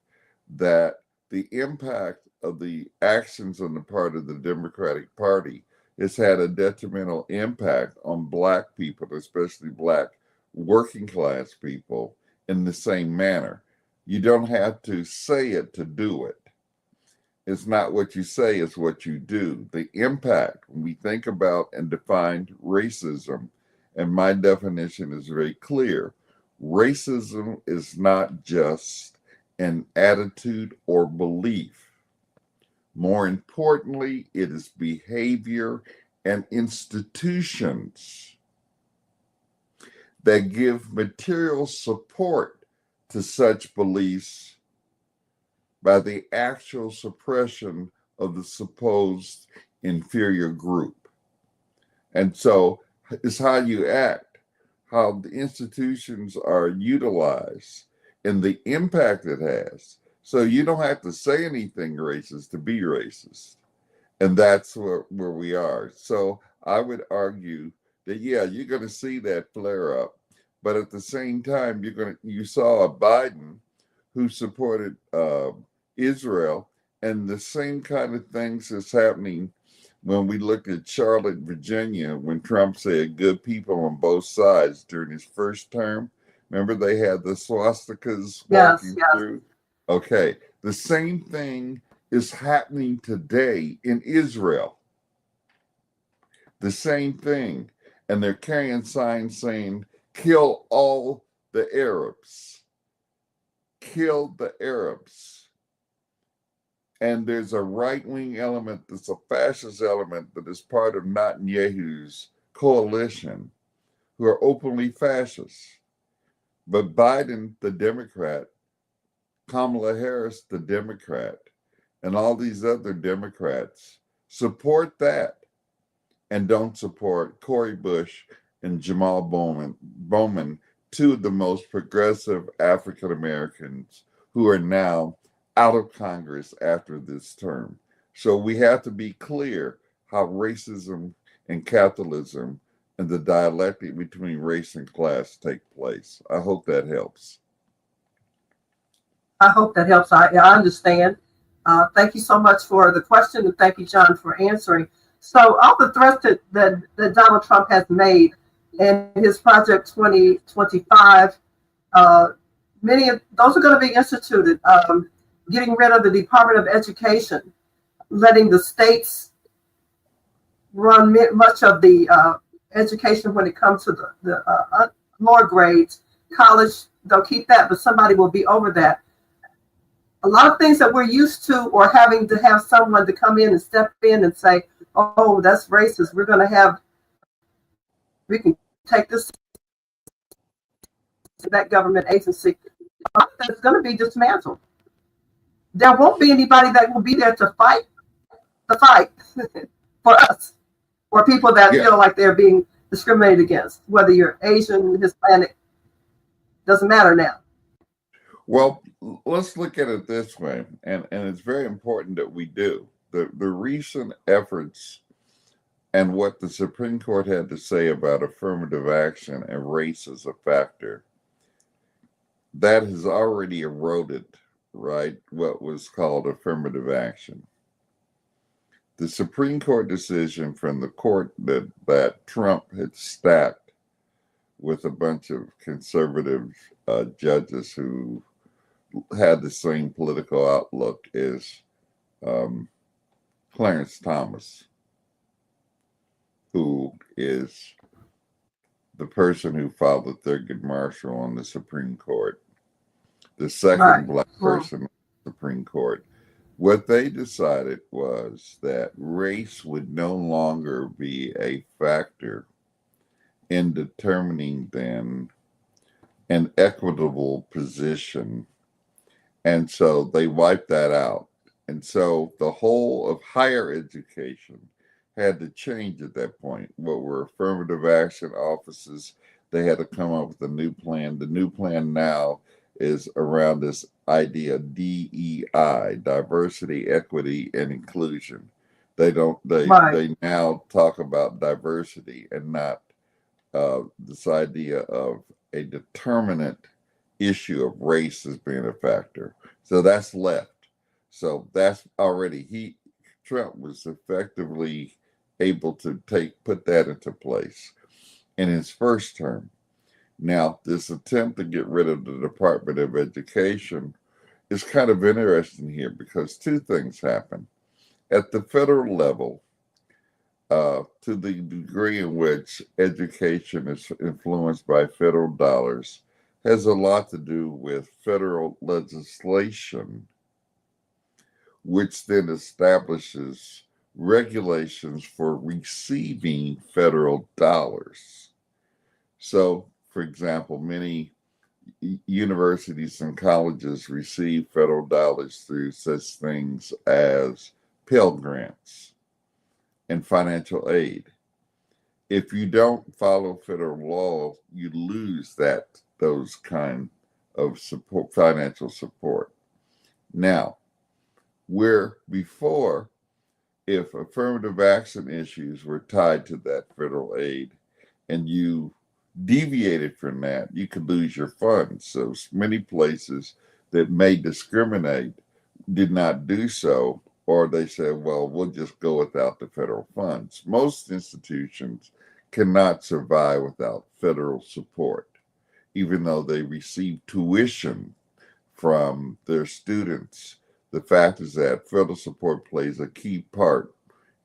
that the impact of the actions on the part of the Democratic Party has had a detrimental impact on Black people, especially Black working class people, in the same manner. You don't have to say it to do it. It's not what you say, it's what you do. The impact, when we think about and define racism, and my definition is very clear, racism is not just an attitude or belief. More importantly, it is behavior and institutions that give material support to such beliefs by the actual suppression of the supposed inferior group. And so it's how you act, how the institutions are utilized, and the impact it has. So you don't have to say anything racist to be racist. And that's where we are. So I would argue that, yeah, you're going to see that flare up. But at the same time, you saw a Biden who supported Israel, and the same kind of things is happening when we look at Charlotte, Virginia, when Trump said good people on both sides during his first term. Remember they had the swastikas walking through? Okay, the same thing is happening today in Israel. The same thing. And they're carrying signs saying, kill all the Arabs. Kill the Arabs. And there's a right-wing element, there's a fascist element that is part of Netanyahu's coalition who are openly fascist. But Biden, the Democrat, Kamala Harris, the Democrat, and all these other Democrats support that and don't support Cori Bush and Jamal Bowman, two of the most progressive African Americans who are now out of Congress after this term. So we have to be clear how racism and capitalism and the dialectic between race and class take place. I hope that helps.
I hope that helps. I understand. Thank you so much for the question, and thank you, John, for answering. So all the threats that Donald Trump has made in his Project 2025, many of those are going to be instituted. Getting rid of the Department of Education, letting the states run much of the education when it comes to the lower grades. College, they'll keep that, but somebody will be over that. a lot of things that we're used to, or having to have someone to come in and step in and say, oh, that's racist. We can take this to that government agency. That's going to be dismantled. There won't be anybody that will be there to fight the fight for us, or people that feel like they're being discriminated against, whether you're Asian, Hispanic, doesn't matter now.
Well, let's look at it this way, and it's very important that we do. The recent efforts and what the Supreme Court had to say about affirmative action and race as a factor, that has already eroded, right, what was called affirmative action. The Supreme Court decision from the court that Trump had stacked with a bunch of conservative judges who had the same political outlook as Clarence Thomas, who is the person who filed the Thurgood Marshall on the Supreme Court, the second black person on the Supreme Court. What they decided was that race would no longer be a factor in determining then an equitable position. And so they wiped that out. And so the whole of higher education had to change at that point. What were affirmative action offices, they had to come up with a new plan. The new plan now is around this idea DEI, diversity, equity, and inclusion. They now talk about diversity and not this idea of a determinant issue of race as being a factor. So that's left. So that's already, Trump was effectively able to put that into place in his first term. Now, this attempt to get rid of the Department of Education is kind of interesting here because two things happen. At the federal level, to the degree in which education is influenced by federal dollars, has a lot to do with federal legislation, which then establishes regulations for receiving federal dollars. So, for example, many universities and colleges receive federal dollars through such things as Pell Grants and financial aid. If you don't follow federal law, you lose those kind of support, financial support. Now, where before, if affirmative action issues were tied to that federal aid and you deviated from that, you could lose your funds. So many places that may discriminate did not do so, or they said, well, we'll just go without the federal funds. Most institutions cannot survive without federal support, even though they receive tuition from their students. The fact is that federal support plays a key part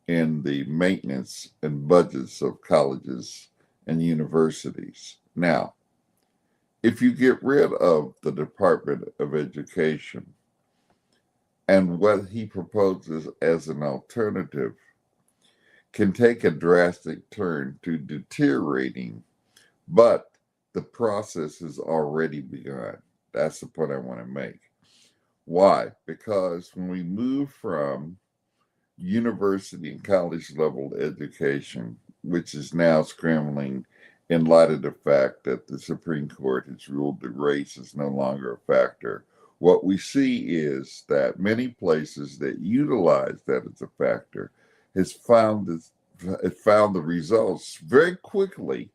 in the maintenance and budgets of colleges and universities. Now, if you get rid of the Department of Education and what he proposes as an alternative can take a drastic turn to deteriorating, but the process has already begun. That's the point I want to make. Why? Because when we move from university and college level education, which is now scrambling in light of the fact that the Supreme Court has ruled that race is no longer a factor, what we see is that many places that utilize that as a factor has found the results very quickly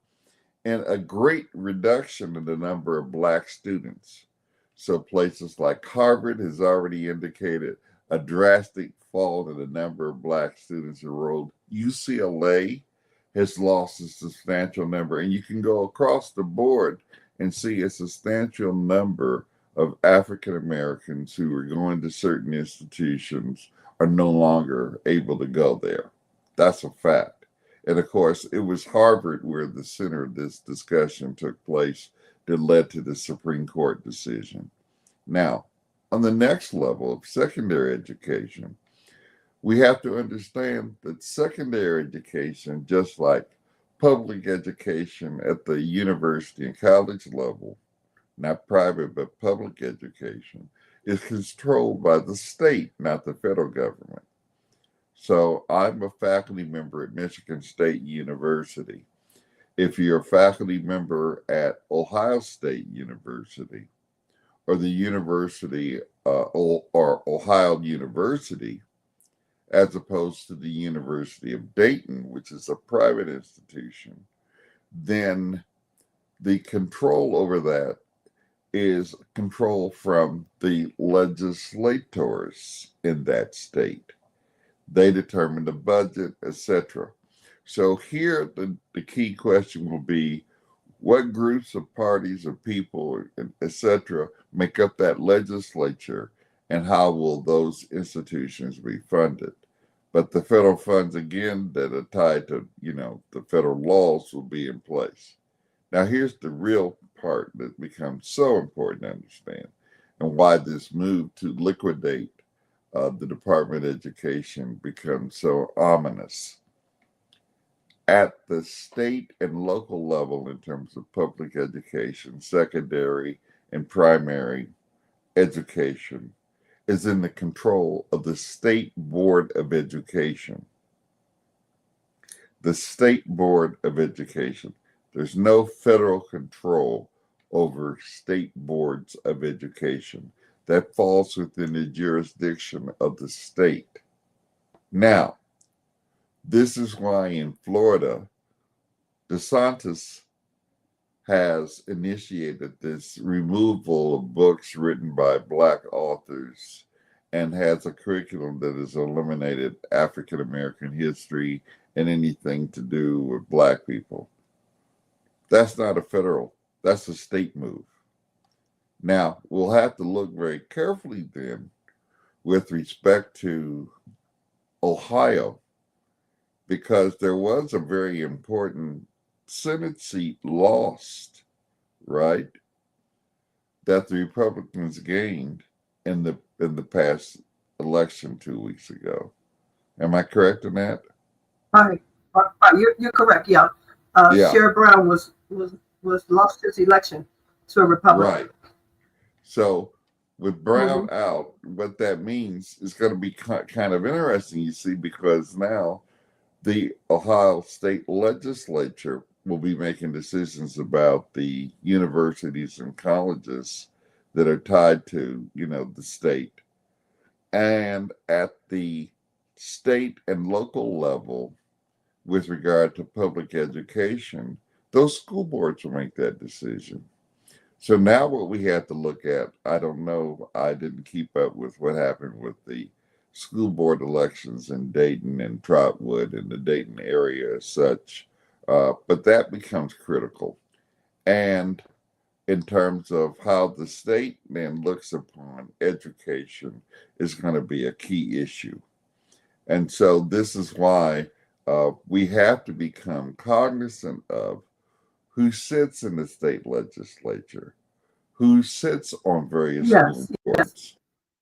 in a great reduction in the number of black students. So places like Harvard has already indicated a drastic fall in the number of black students enrolled. UCLA has lost a substantial number, and you can go across the board and see a substantial number of African Americans who are going to certain institutions are no longer able to go there. That's a fact. And of course, it was Harvard where the center of this discussion took place that led to the Supreme Court decision. Now, On the next level of secondary education, we have to understand that secondary education, just like public education at the university and college level, not private but public education, is controlled by the state, not the federal government. So I'm a faculty member at Michigan State University. If you're a faculty member at Ohio State University or the University or Ohio University, as opposed to the University of Dayton, which is a private institution, then the control over that is control from the legislators in that state. They determine the budget, etc. So here the key question will be, what groups of parties or people, etc., make up that legislature, and how will those institutions be funded? But the federal funds, again, that are tied to, the federal laws will be in place. Now, here's the real part that becomes so important to understand, and why this move to liquidate the Department of Education becomes so ominous. At the state and local level, in terms of public education, secondary and primary education is in the control of the State Board of Education. The State Board of Education. There's no federal control over state boards of education. That falls within the jurisdiction of the state. Now, this is why in Florida, DeSantis has initiated this removal of books written by Black authors and has a curriculum that has eliminated African American history and anything to do with Black people. That's not a federal, that's a state move. Now, we'll have to look very carefully then with respect to Ohio, because there was a very important Senate seat lost, right, that the Republicans gained in the past election 2 weeks ago. Am I correct in that?
Right. You're correct. Yeah. Sherrod Brown was lost his election to a Republican.
Right. So with Brown out, what that means is going to be kind of interesting, you see, because now the Ohio State Legislature will be making decisions about the universities and colleges that are tied to, the state. And at the state and local level, with regard to public education, those school boards will make that decision. So now what we have to look at, I don't know, I didn't keep up with what happened with the school board elections in Dayton and Trotwood and the Dayton area as such, but that becomes critical. And in terms of how the state then looks upon education is going to be a key issue. And so this is why we have to become cognizant of who sits in the state legislature, who sits on various school boards,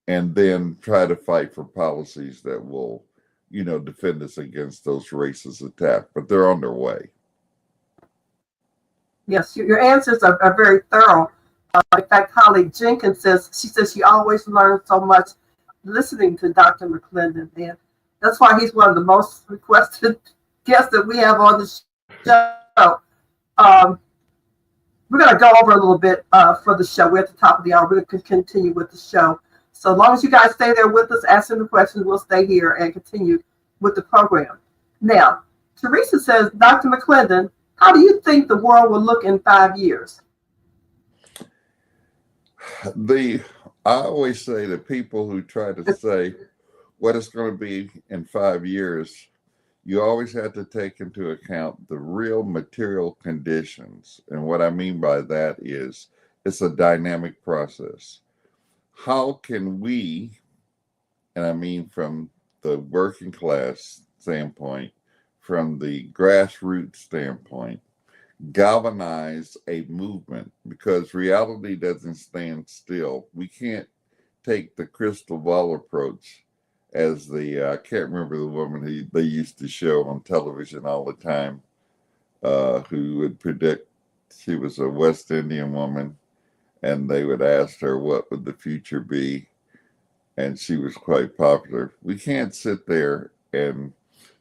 and then try to fight for policies that will, defend us against those racist attacks. But they're on their way.
Yes, your answers are very thorough. In fact, Holly Jenkins says she always learns so much listening to Dr. McClendon, and that's why he's one of the most requested guests that we have on the show. We're going to go over a little bit for the show. We're at the top of the hour. We're going to continue with the show. So as long as you guys stay there with us, asking the questions, we'll stay here and continue with the program. Now, Teresa says, Dr. McClendon, how do you think the world will look in 5 years?
I always say to people who try to say what it's going to be in 5 years, you always have to take into account the real material conditions. And what I mean by that is it's a dynamic process. How can we, and I mean from the working class standpoint, from the grassroots standpoint, galvanize a movement? Because reality doesn't stand still. We can't take the crystal ball approach as I can't remember the woman who they used to show on television all the time, who would predict. She was a West Indian woman, and they would ask her what would the future be, and she was quite popular. We can't sit there and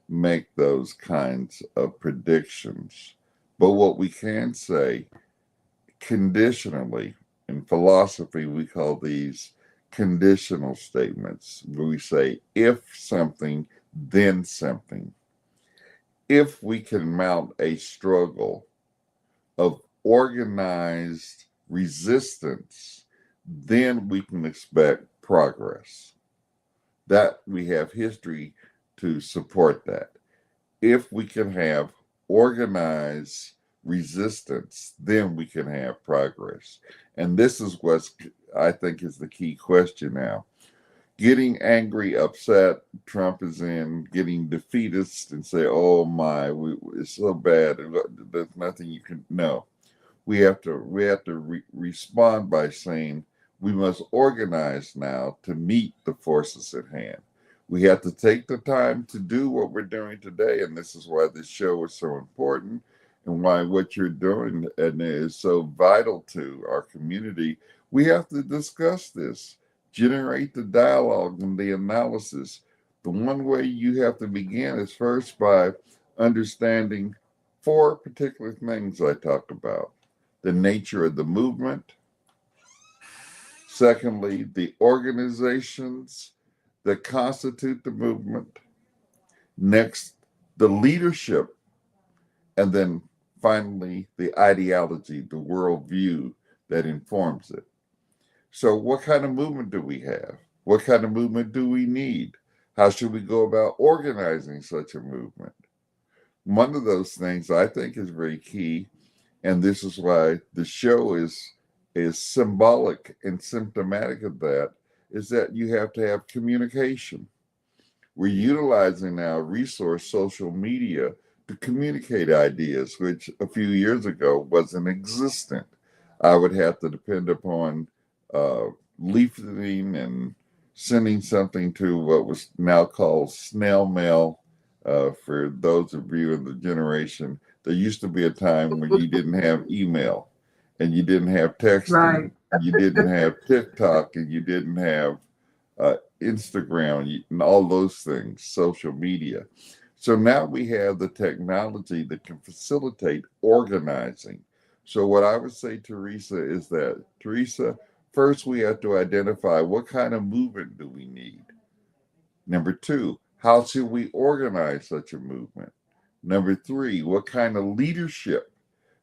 make those kinds of predictions, but what we can say conditionally, in philosophy we call these conditional statements, where we say if something, then something. If we can mount a struggle of organized resistance, then we can expect progress. That we have history to support that. If we can have organized resistance, then we can have progress. And this is what I think is the key question now. Getting angry, upset, Trump is in, getting defeatist and say, oh my, it's so bad, there's nothing you can, no. We have to respond by saying we must organize now to meet the forces at hand. We have to take the time to do what we're doing today, and this is why this show is so important and why what you're doing, Edna, is so vital to our community. We have to discuss this, generate the dialogue and the analysis. The one way you have to begin is first by understanding 4 particular things I talk about. The nature of the movement. Secondly, the organizations that constitute the movement. Next, the leadership. And then finally, the ideology, the worldview that informs it. So what kind of movement do we have? What kind of movement do we need? How should we go about organizing such a movement? One of those things I think is very key, and this is why the show is symbolic and symptomatic of that, is that you have to have communication. We're utilizing now resource social media to communicate ideas, which a few years ago wasn't existent. I would have to depend upon leafleting and sending something to what was now called snail mail. For those of you in the generation, there used to be a time when you didn't have email and you didn't have texting,
Right.
you didn't have TikTok, and you didn't have Instagram and all those things, social media. So now we have the technology that can facilitate organizing. So what I would say, Teresa, is that, Teresa, first we have to identify what kind of movement do we need. Number 2, how should we organize such a movement? Number 3, what kind of leadership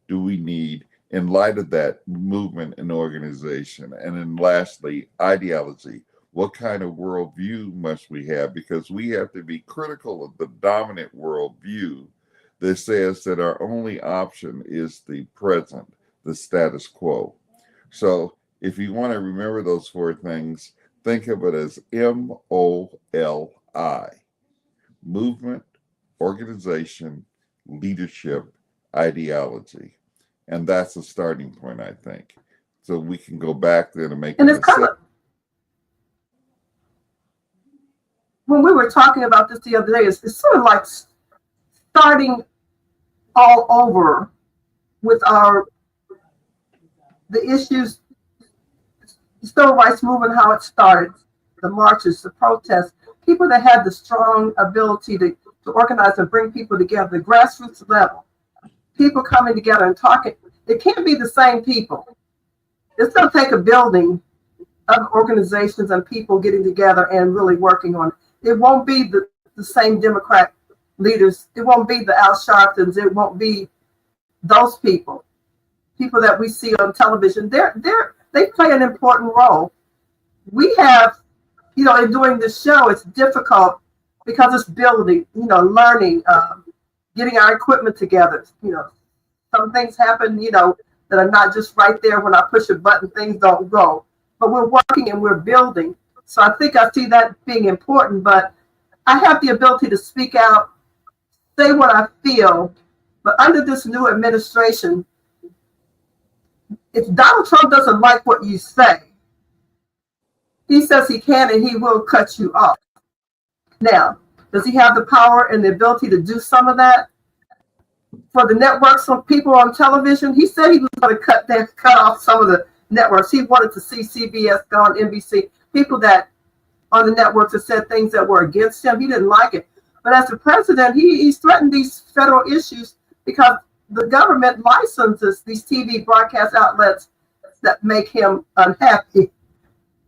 do we need in light of that movement and organization? And then lastly, ideology. What kind of worldview must we have? Because we have to be critical of the dominant worldview that says that our only option is the present, the status quo. So if you want to remember those 4 things, think of it as MOLI. Movement, organization, leadership, ideology. And that's a starting point, I think. So we can go back there to make
And it's kind of, when we were talking about this the other day, it's sort of like starting all over with the issues, the civil rights movement, how it started, the marches, the protests, people that had the strong ability to organize and bring people together, the grassroots level, people coming together and talking. It can't be the same people. It's going to take a building of organizations and people getting together and really working on it. It won't be the same Democrat leaders. It won't be the Al Sharptons. It won't be those people that we see on television. They play an important role. We have, in doing this show, it's difficult because it's building, learning, getting our equipment together. Some things happen, that are not just right there when I push a button, things don't go. But we're working and we're building. So I think I see that being important, but I have the ability to speak out, say what I feel. But under this new administration, if Donald Trump doesn't like what you say, he says he can and he will cut you off. Now, does he have the power and the ability to do some of that? For the networks, some people on television, he said he was going to cut off some of the networks. He wanted to see CBS gone, NBC, people that on the networks that said things that were against him. He didn't like it. But as the president, he's threatened these federal issues because the government licenses these TV broadcast outlets that make him unhappy.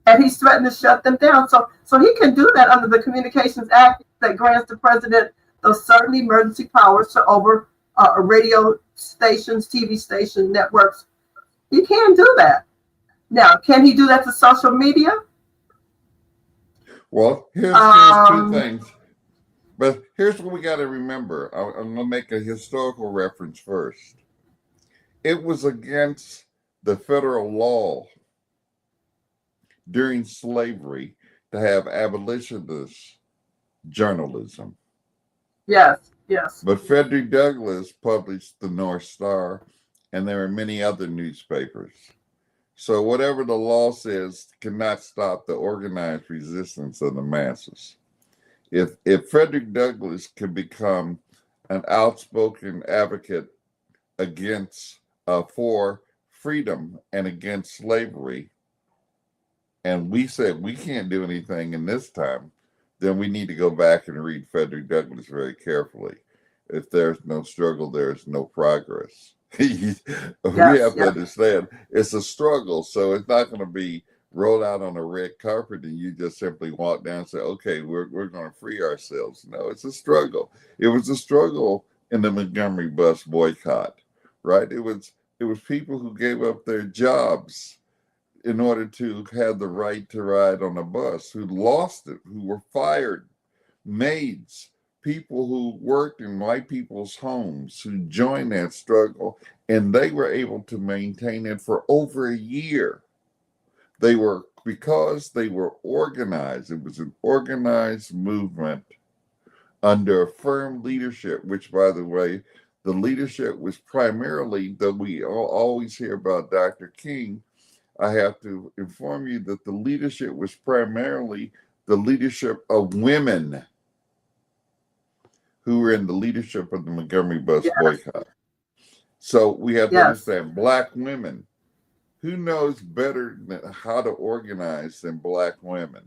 And he's threatened to shut them down. So he can do that under the Communications Act that grants the president those certain emergency powers to over radio stations, TV station networks. He can do that. Now, can he do that to social media?
Well, here's two things. But here's what we got to remember. I'm going to make a historical reference first. It was against the federal law during slavery to have abolitionist journalism.
Yes, yes.
But Frederick Douglass published the North Star, and there are many other newspapers. So whatever the law says cannot stop the organized resistance of the masses. If Frederick Douglass could become an outspoken advocate against for freedom and against slavery, and we said we can't do anything in this time, then we need to go back and read Frederick Douglass very carefully. If there's no struggle, there's no progress. We have to understand it's a struggle, so it's not going to be rolled out on a red carpet and you just simply walk down and say, okay, we're going to free ourselves. No, it's a struggle. It was a struggle in the Montgomery bus boycott, right? It was people who gave up their jobs in order to have the right to ride on a bus, who lost it, who were fired, maids, people who worked in white people's homes, who joined that struggle, and they were able to maintain it for over a year. Because they were organized. It was an organized movement under firm leadership, which, by the way, the leadership was primarily, though we always hear about Dr. King, I have to inform you that the leadership was primarily the leadership of women who were in the leadership of the Montgomery bus boycott. So we have to understand Black women. Who knows better how to organize than Black women?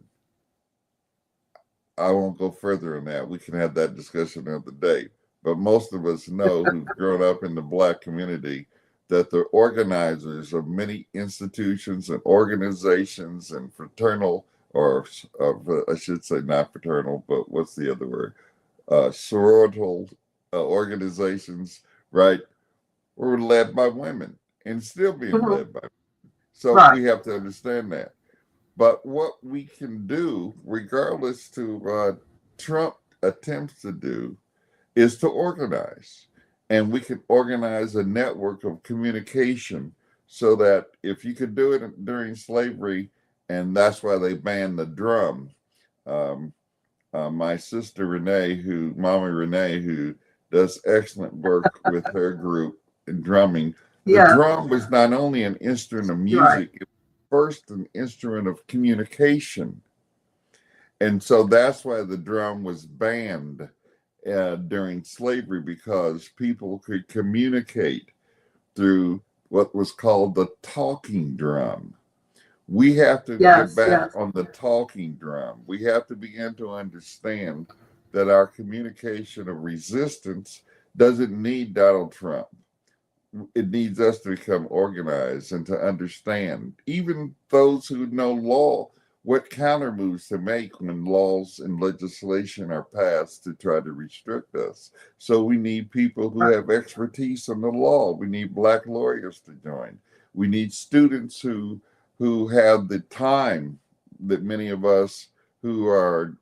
I won't go further on that. We can have that discussion another day. But most of us know who've grown up in the Black community that the organizers of many institutions and organizations and fraternal, or I should say not fraternal, but what's the other word? Sororital organizations, right, were led by women and still being led by women. So we have to understand that. But what we can do, regardless to Trump attempts to do, is to organize. And we can organize a network of communication so that if you could do it during slavery, and that's why they banned the drum. My sister Mama Renee, who does excellent work with her group in drumming, the drum was not only an instrument of music, it was first an instrument of communication. And so that's why the drum was banned during slavery, because people could communicate through what was called the talking drum. We have to get back on the talking drum. We have to begin to understand that our communication of resistance doesn't need Donald Trump. It needs us to become organized and to understand, even those who know law, what counter moves to make when laws and legislation are passed to try to restrict us. So we need people who have expertise in the law. We need Black lawyers to join. We need students who have the time that many of us who are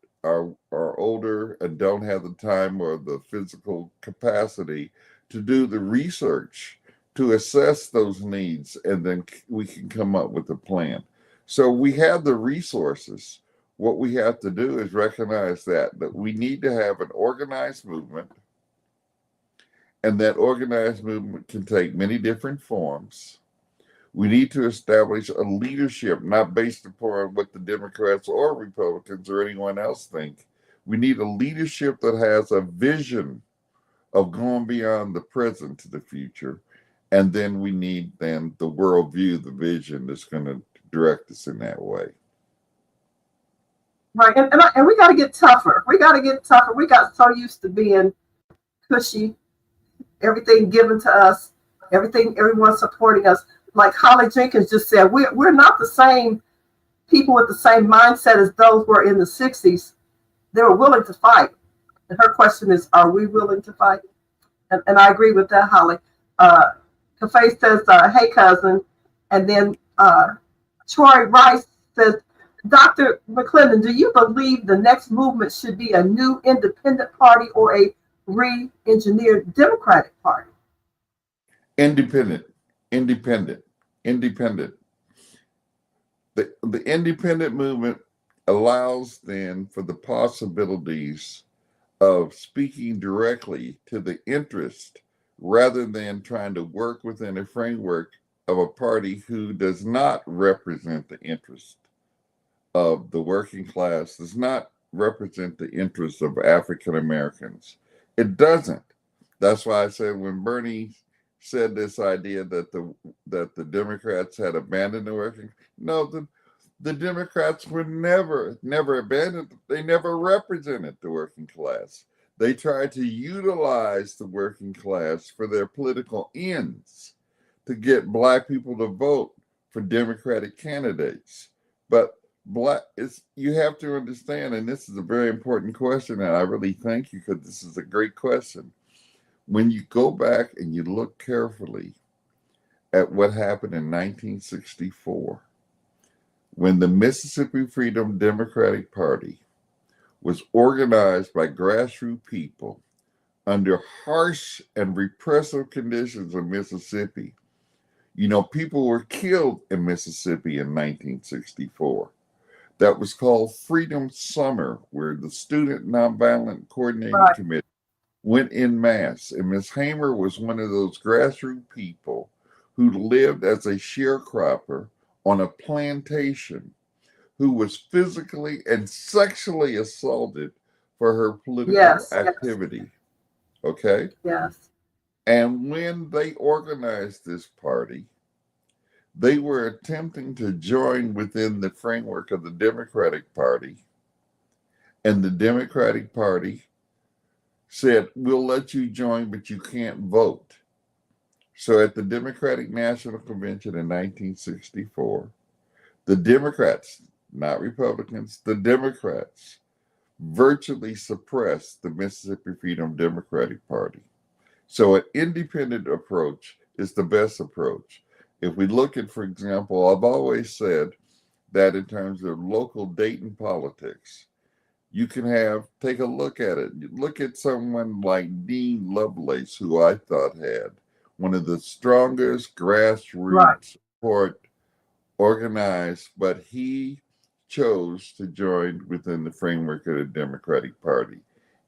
older and don't have the time or the physical capacity to do the research to assess those needs, and then we can come up with a plan. So we have the resources. What we have to do is recognize that we need to have an organized movement, and that organized movement can take many different forms. We need to establish a leadership not based upon what the Democrats or Republicans or anyone else think. We need a leadership that has a vision of going beyond the present to the future. And then we need the worldview, the vision that's going to direct us in that way.
Right. And we got to get tougher. We got to get tougher. We got so used to being cushy, everything given to us, everyone supporting us. Like Holly Jenkins just said, we're not the same people with the same mindset as those were in the 60s. They were willing to fight. And her question is, are we willing to fight? And I agree with that, Holly. Cafe says, hey, cousin. And then Troy Rice says, Dr. McClendon, do you believe the next movement should be a new independent party or a re-engineered Democratic Party?
Independent. The independent movement allows then for the possibilities of speaking directly to the interest rather than trying to work within a framework of a party who does not represent the interest of the working class, does not represent the interests of African Americans. It doesn't. That's why I said when Bernie said this idea that the Democrats had abandoned the working, no, the Democrats were never abandoned. They never represented the working class. They tried to utilize the working class for their political ends to get Black people to vote for Democratic candidates. But you have to understand, and this is a very important question, and I really thank you because this is a great question. When you go back and you look carefully at what happened in 1964, when the Mississippi Freedom Democratic Party was organized by grassroots people under harsh and repressive conditions in Mississippi. You know, people were killed in Mississippi in 1964. That was called Freedom Summer, where the Student Nonviolent Coordinating Committee went en masse. And Ms. Hamer was one of those grassroots people who lived as a sharecropper on a plantation, who was physically and sexually assaulted for her political activity. Okay?
Yes.
And when they organized this party, they were attempting to join within the framework of the Democratic Party. And the Democratic Party said, we'll let you join, but you can't vote. So at the Democratic National Convention in 1964, the Democrats, not Republicans, the Democrats virtually suppressed the Mississippi Freedom Democratic Party. So an independent approach is the best approach. If we look at, for example, I've always said that in terms of local Dayton politics, you can take a look at it. Look at someone like Dean Lovelace, who I thought had one of the strongest grassroots support organized, but he chose to join within the framework of the Democratic Party.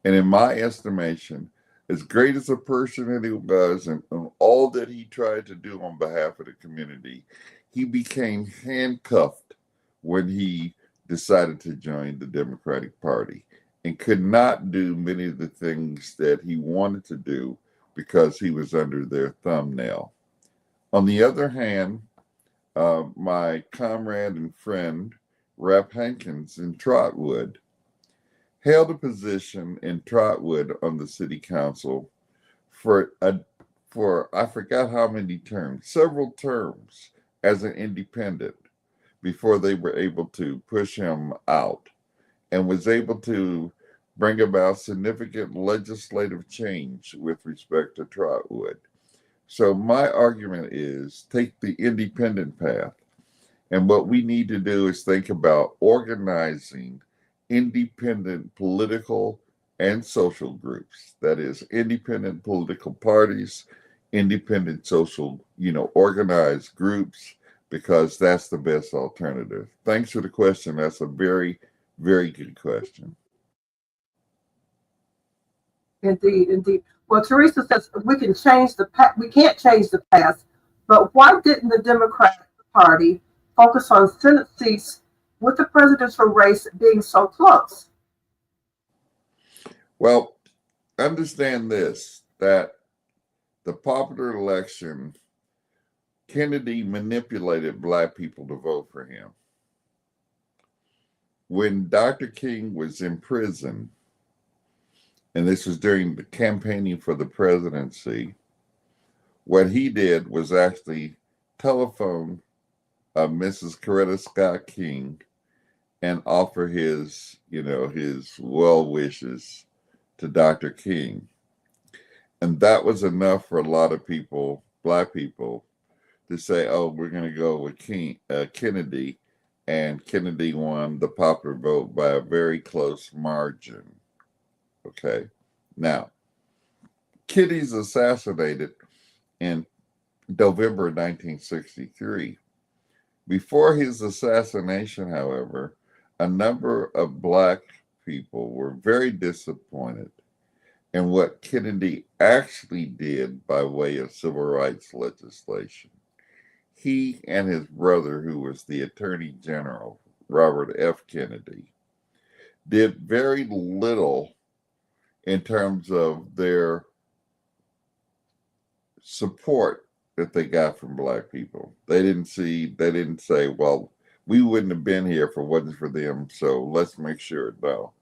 And in my estimation, as great as a person that he was and all that he tried to do on behalf of the community, he became handcuffed when he decided to join the Democratic Party and could not do many of the things that he wanted to do because he was under their thumbnail. On the other hand, my comrade and friend, Rep. Hankins in Trotwood, held a position in Trotwood on the city council for I forgot how many terms, several terms as an independent before they were able to push him out, and was able to bring about significant legislative change with respect to Trotwood. So my argument is take the independent path. And what we need to do is think about organizing independent political and social groups. That is, independent political parties, independent social, organized groups, because that's the best alternative. Thanks for the question. That's a very, very good question.
Indeed. Well, Teresa says we can't change the past, But why didn't the Democratic Party focus on Senate seats with the presidential race being so close?
Well, understand this, that the popular election, Kennedy manipulated black people to vote for him. When Dr. King was in prison, and this was during the campaigning for the presidency, what he did was actually telephone Mrs. Coretta Scott King and offer his well wishes to Dr. King. And that was enough for a lot of people, black people, to say, oh, we're going to go with Kennedy. And Kennedy won the popular vote by a very close margin. Okay. Now, Kennedy's assassinated in November 1963. Before his assassination, however, a number of black people were very disappointed in what Kennedy actually did by way of civil rights legislation. He and his brother, who was the Attorney General, Robert F. Kennedy, did very little in terms of their support that they got from black people. They didn't say, well, we wouldn't have been here if it wasn't for them, so let's make sure. No,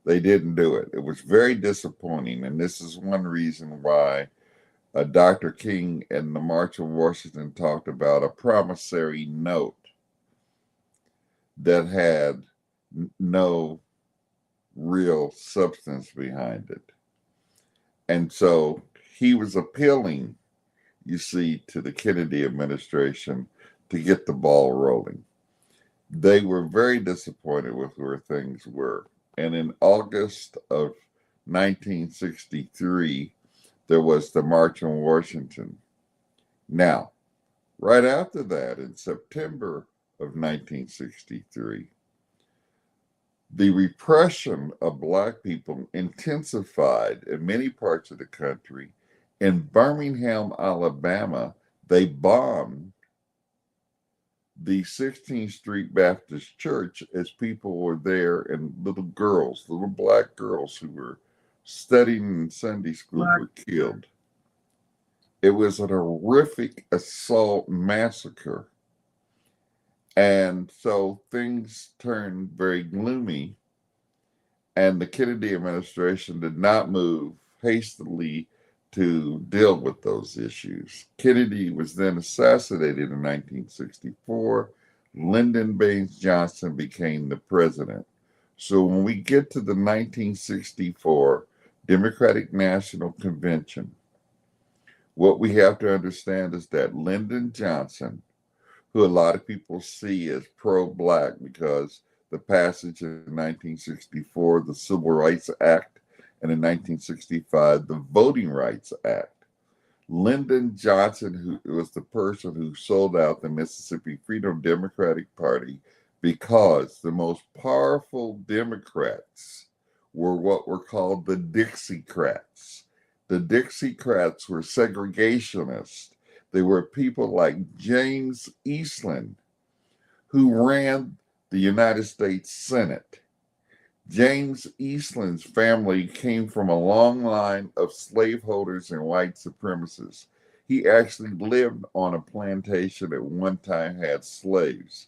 they didn't do it. It was very disappointing, and this is one reason why Dr. King and the March of Washington talked about a promissory note that had no real substance behind it. And so he was appealing, you see, to the Kennedy administration to get the ball rolling. They were very disappointed with where things were. And in August of 1963, there was the March on Washington. Now, right after that, in September of 1963, the repression of black people intensified in many parts of the country. In Birmingham, Alabama, they bombed the 16th Street Baptist Church as people were there, and little black girls who were studying in Sunday school were killed. It was an horrific assault massacre. And so things turned very gloomy, and the Kennedy administration did not move hastily to deal with those issues. Kennedy was then assassinated in 1964. Lyndon Baines Johnson became the president. So when we get to the 1964 Democratic National Convention, what we have to understand is that Lyndon Johnson, who a lot of people see as pro-black because the passage in 1964, the Civil Rights Act, and in 1965, the Voting Rights Act. Lyndon Johnson, who was the person who sold out the Mississippi Freedom Democratic Party because the most powerful Democrats were what were called the Dixiecrats. The Dixiecrats were segregationists. They were people like James Eastland, who ran the United States Senate. James Eastland's family came from a long line of slaveholders and white supremacists. He actually lived on a plantation at one time, had slaves.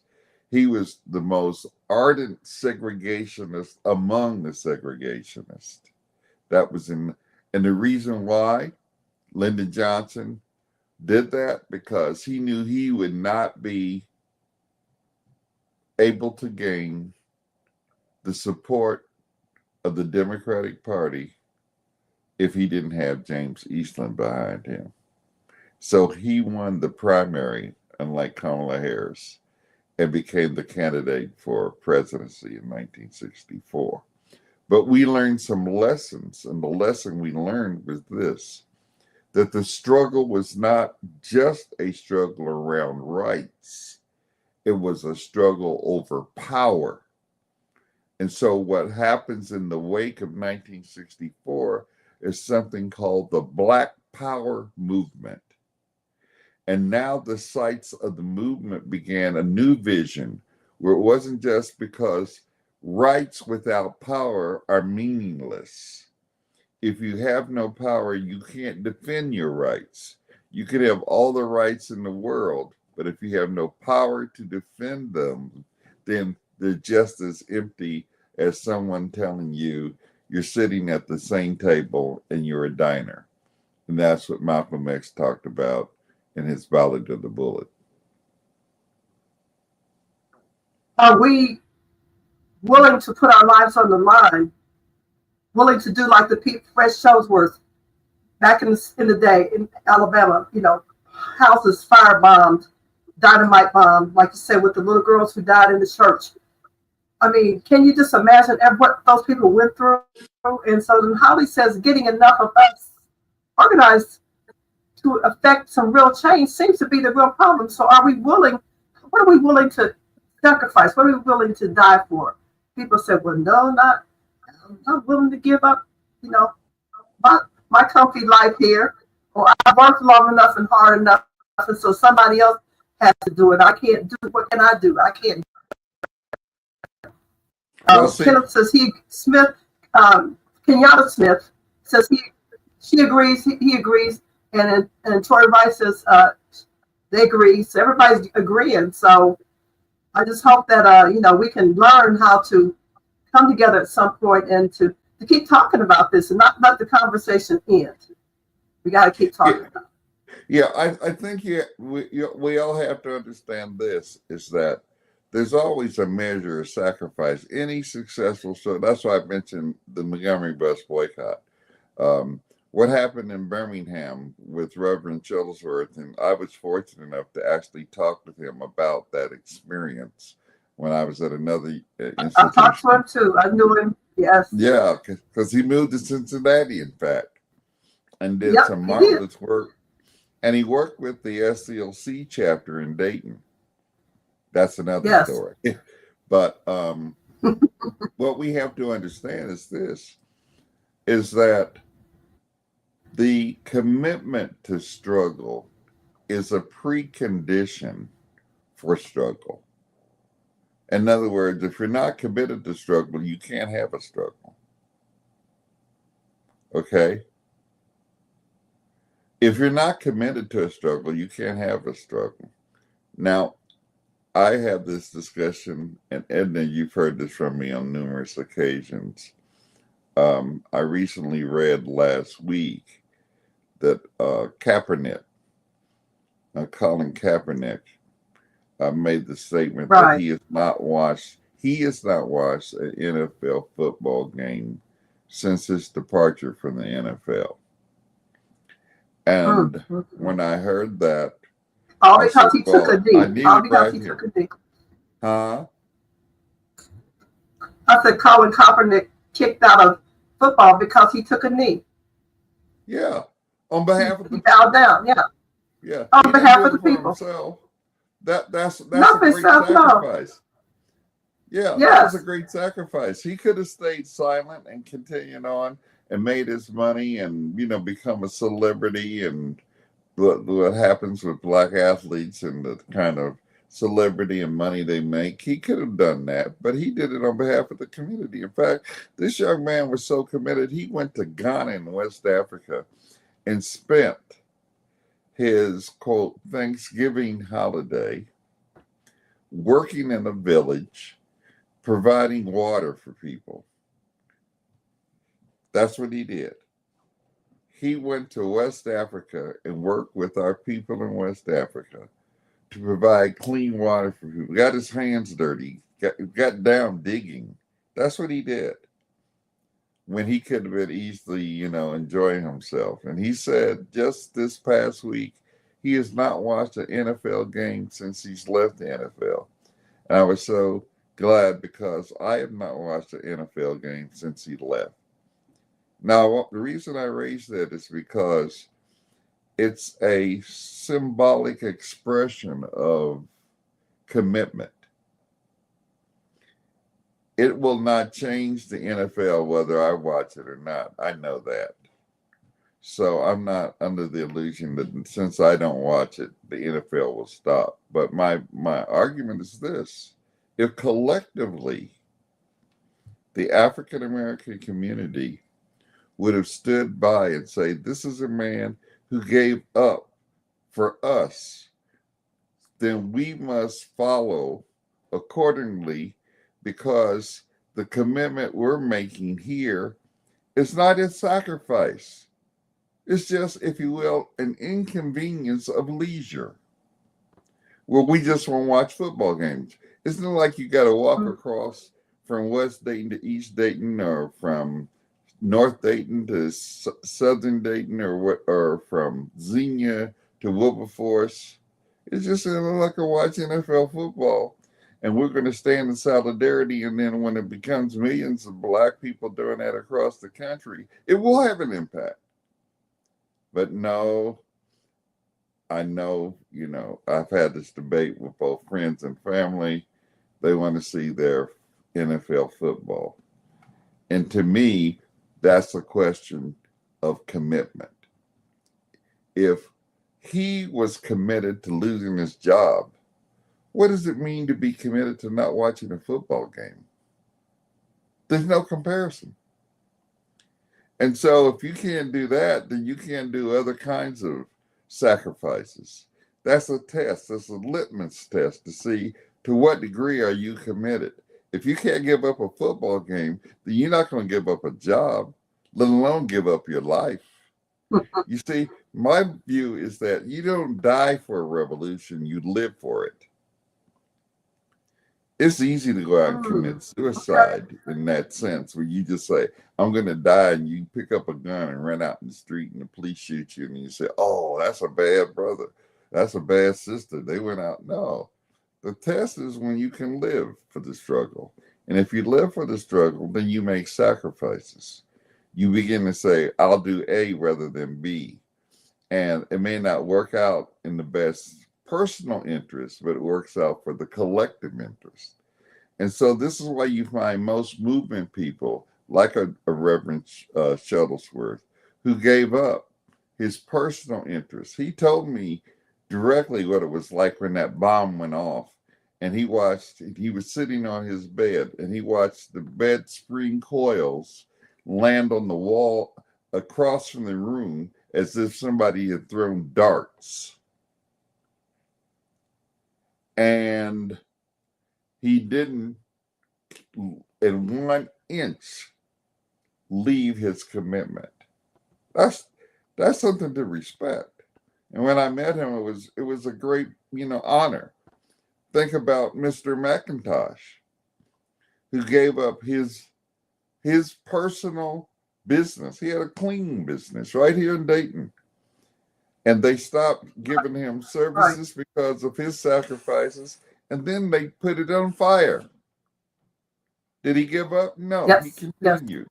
He was the most ardent segregationist among the segregationists. That was and the reason why Lyndon Johnson did that, because he knew he would not be able to gain the support of the Democratic Party if he didn't have James Eastland behind him. So he won the primary, unlike Kamala Harris, and became the candidate for presidency in 1964. But we learned some lessons, and the lesson we learned was this, that the struggle was not just a struggle around rights. It was a struggle over power. And so what happens in the wake of 1964 is something called the Black Power movement. And now the sites of the movement began a new vision where it wasn't just because rights without power are meaningless. If you have no power, you can't defend your rights. You could have all the rights in the world, but if you have no power to defend them, then they're just as empty as someone telling you you're sitting at the same table and you're a diner. And that's what Malcolm X talked about in his Ballad of the Bullet.
Are we willing to put our lives on the line? Willing to do like the Pete Fresh Showsworth back in the day in Alabama, houses firebombed, dynamite bombed, like you said, with the little girls who died in the church. I mean, can you just imagine what those people went through? And so then Holly says getting enough of us organized to affect some real change seems to be the real problem. So what are we willing to sacrifice? What are we willing to die for? People said, well, no, I'm not willing to give up, my comfy life here, or I've worked long enough and hard enough, and so somebody else has to do it. I can't do it. What can I do? I can't. Kenneth says Kenyatta Smith says she agrees, he agrees, and Tori Rice says they agree. So everybody's agreeing. So I just hope that we can learn how to come together at some point and to keep talking about this and not let the conversation end. We got to keep talking about it.
Yeah, I think we all have to understand this, is that there's always a measure of sacrifice. Any successful show, that's why I mentioned the Montgomery bus boycott. What happened in Birmingham with Reverend Shuttlesworth, and I was fortunate enough to actually talk with him about that experience when I was at another institution.
I talked to him too. I knew him. Yes.
Yeah, because he moved to Cincinnati, in fact, and did some marvelous work. And he worked with the STLC chapter in Dayton. That's another story. But what we have to understand is this, is that the commitment to struggle is a precondition for struggle. In other words, if you're not committed to struggle, you can't have a struggle. Okay? If you're not committed to a struggle, you can't have a struggle. Now, I have this discussion, and Edna, you've heard this from me on numerous occasions. I recently read last week that Kaepernick, Colin Kaepernick, made the statement that he has not watched an NFL football game since his departure from the NFL. And when I heard that,
all because he took a knee. All because he took a knee.
Huh?
I said Colin Kaepernick kicked out of football because he took a knee.
Yeah. On behalf of the
people. Down, yeah.
Yeah.
On behalf of the people.
Himself. That's a great sacrifice. Yeah, that was a great sacrifice. He could have stayed silent and continued on and made his money and, become a celebrity, and what happens with black athletes and the kind of celebrity and money they make. He could have done that, but he did it on behalf of the community. In fact, this young man was so committed, he went to Ghana in West Africa and spent his, quote, Thanksgiving holiday working in a village, providing water for people. That's what he did. He went to West Africa and worked with our people in West Africa to provide clean water for people. Got his hands dirty, got down digging. That's what he did when he could have been easily, enjoying himself. And he said just this past week, he has not watched an NFL game since he's left the NFL. And I was so glad, because I have not watched an NFL game since he left. Now, the reason I raise that is because it's a symbolic expression of commitment. It will not change the NFL whether I watch it or not. I know that. So I'm not under the illusion that since I don't watch it, the NFL will stop. But my argument is this: if collectively the African American community would have stood by and say, this is a man who gave up for us, then we must follow accordingly, because the commitment we're making here is not a sacrifice. It's just, if you will, an inconvenience of leisure, where we just want to watch football games. It's not like you got to walk across from West Dayton to East Dayton, or from North Dayton to Southern Dayton, or from Xenia to Wilberforce. It's just like a watch NFL football. And we're going to stand in solidarity. And then when it becomes millions of Black people doing that across the country, it will have an impact. But no, I know, I've had this debate with both friends and family. They want to see their NFL football. And to me, that's a question of commitment. If he was committed to losing his job, what does it mean to be committed to not watching a football game? There's no comparison. And so if you can't do that, then you can't do other kinds of sacrifices. That's a test. That's a litmus test to see to what degree are you committed. If you can't give up a football game, then you're not going to give up a job, let alone give up your life. You see, my view is that you don't die for a revolution, you live for it. It's easy to go out and commit suicide in that sense, where you just say, I'm going to die, and you pick up a gun and run out in the street and the police shoot you, and you say, oh, that's a bad brother. That's a bad sister. They went out. No. The test is when you can live for the struggle. And if you live for the struggle, then you make sacrifices. You begin to say, I'll do A rather than B. And it may not work out in the best personal interest, but it works out for the collective interest. And so this is why you find most movement people, like a Reverend Shuttlesworth, who gave up his personal interest. He told me directly what it was like when that bomb went off. And he was sitting on his bed, and he watched the bed spring coils land on the wall across from the room as if somebody had thrown darts. And he didn't, in 1 inch, leave his commitment. That's something to respect. And when I met him, it was a great, honor. Think about Mr. McIntosh, who gave up his personal business. He had a cleaning business right here in Dayton. And they stopped giving him services because of his sacrifices, and then they put it on fire. Did he give up? No, he continued.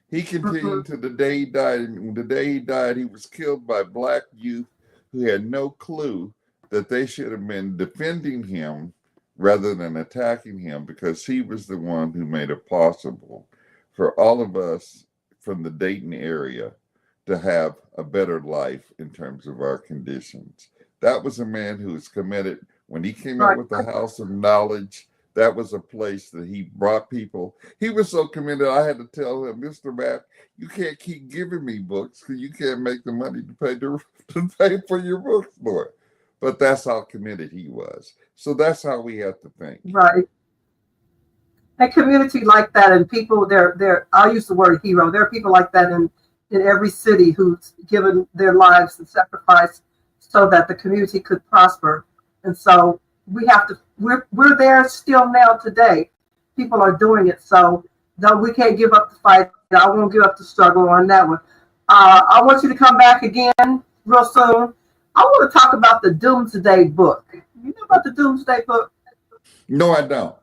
He continued to the day he died. And the day he died, he was killed by Black youth who had no clue that they should have been defending him rather than attacking him, because he was the one who made it possible for all of us from the Dayton area to have a better life in terms of our conditions. That was a man who was committed. When he came up with the House of Knowledge, that was a place that he brought people. He was so committed, I had to tell him, Mr. Matt, you can't keep giving me books because you can't make the money to pay for your books, Lord. But that's how committed he was. So that's how we have to think.
Right. A community like that, and people, I'll use the word hero. There are people like that in every city who's given their lives and sacrifice so that the community could prosper. And so we're there still now today. People are doing it. So no, we can't give up the fight. I won't give up the struggle on that one. I want you to come back again real soon. I want to talk about the Doomsday Book. You know about the Doomsday Book?
No, I don't.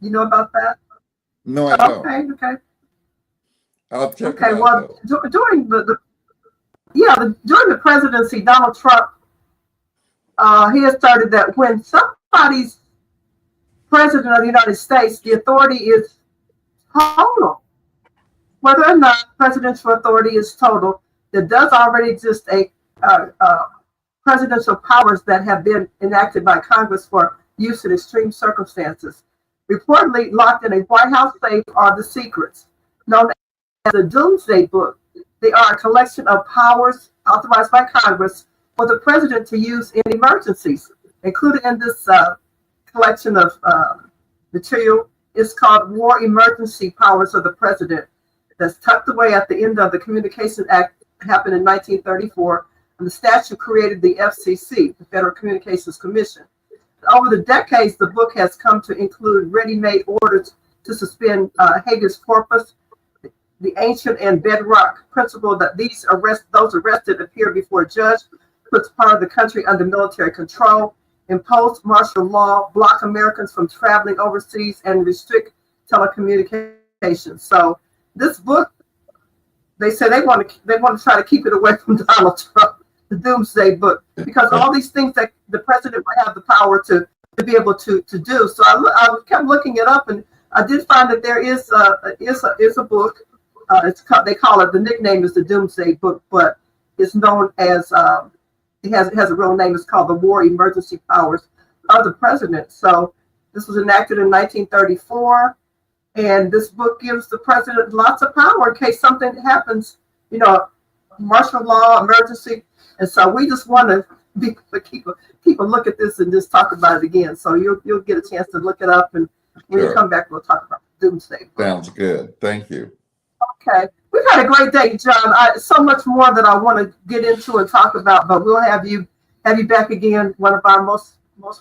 You know about that?
No, I don't.
Okay.
I'll check it out.
Well, during during the presidency, Donald Trump, he has started that when somebody's president of the United States, the authority is total. Whether or not presidential authority is total, there does already exist a presidential powers that have been enacted by Congress for use in extreme circumstances. Reportedly locked in a White House safe are the secrets, known as the Doomsday Book. They are a collection of powers authorized by Congress for the president to use in emergencies. Included in this collection of material is called War Emergency Powers of the President. That's tucked away at the end of the Communications Act, happened in 1934, and the statute created the FCC, the Federal Communications Commission. Over the decades, the book has come to include ready-made orders to suspend habeas corpus, the ancient and bedrock principle that those arrested appear before a judge, puts part of the country under military control, impose martial law, block Americans from traveling overseas, and restrict telecommunications. So this book, they say they want to try to keep it away from Donald Trump, the Doomsday Book, because all these things that the president would have the power to be able to do. So I kept looking it up, and I did find that there is a book. They call it, the nickname is the Doomsday Book, but it's known as it has a real name. It's called the War Emergency Powers of the President. So this was enacted in 1934, and this book gives the president lots of power in case something happens, martial law, emergency. And so we just want to keep a look at this and just talk about it again. So you'll get a chance to look it up, and when you come back, we'll talk about Doomsday.
Sounds good. Thank you.
Okay. We've had a great day, John. So much more that I want to get into and talk about, but we'll have you back again, one of our most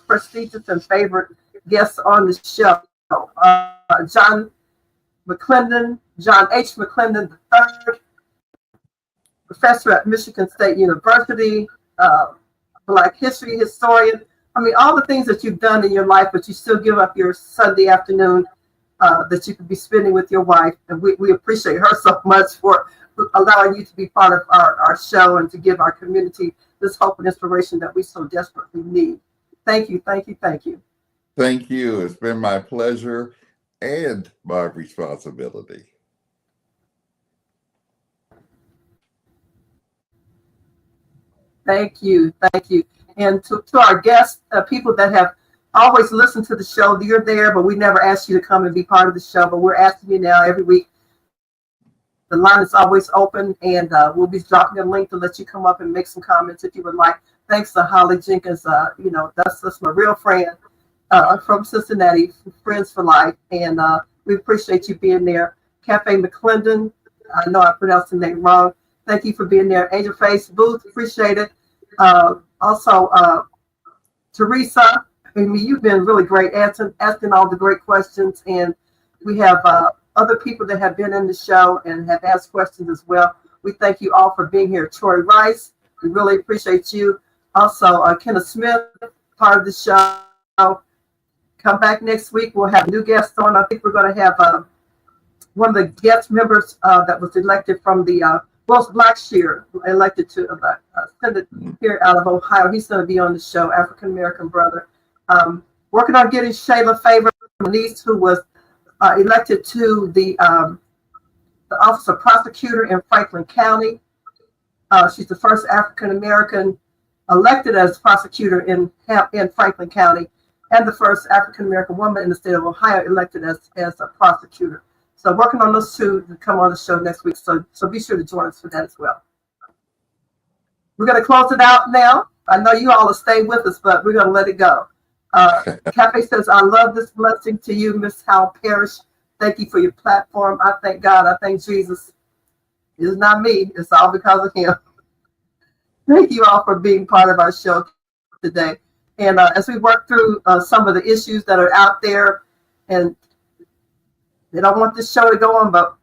prestigious and favorite guests on the show. John H. McClendon III, professor at Michigan State University, Black history historian. I mean, all the things that you've done in your life, but you still give up your Sunday afternoon that you could be spending with your wife. And we appreciate her so much for allowing you to be part of our show and to give our community this hope and inspiration that we so desperately need. Thank you, thank you, thank you.
Thank you. It's been my pleasure and my responsibility.
Thank you, thank you. And to our guests, people that have always listened to the show, you're there, but we never asked you to come and be part of the show, but we're asking you now every week. The line is always open, and we'll be dropping a link to let you come up and make some comments if you would like. Thanks to Holly Jenkins, that's my real friend from Cincinnati, Friends for Life, and we appreciate you being there. Cafe McClendon, I know I pronounced the name wrong. Thank you for being there. Angel Face Booth, appreciate it. Also, Teresa, I mean, you've been really great asking all the great questions, and we have other people that have been in the show and have asked questions as well. We thank you all for being here. Troy Rice, we really appreciate you. Also, Kenneth Smith, part of the show. Come back next week. We'll have new guests on. I think we're going to have one of the guest members that was elected from the Wells Blackshear, elected to the Senate here out of Ohio. He's going to be on the show, African-American brother. Working on getting Shayla Favor, my niece, who was elected to the Office of Prosecutor in Franklin County. She's the first African-American elected as prosecutor in Franklin County, and the first African-American woman in the state of Ohio elected as a prosecutor. So working on those two to come on the show next week. So be sure to join us for that as well. We're going to close it out now. I know you all will stay with us, but we're going to let it go. Cafe says, I love this blessing to you, Miss Howell-Parrish. Thank you for your platform. I thank God. I thank Jesus. It's not me. It's all because of him. Thank you all for being part of our show today. And as we work through some of the issues that are out there, and they don't want this show to go on, but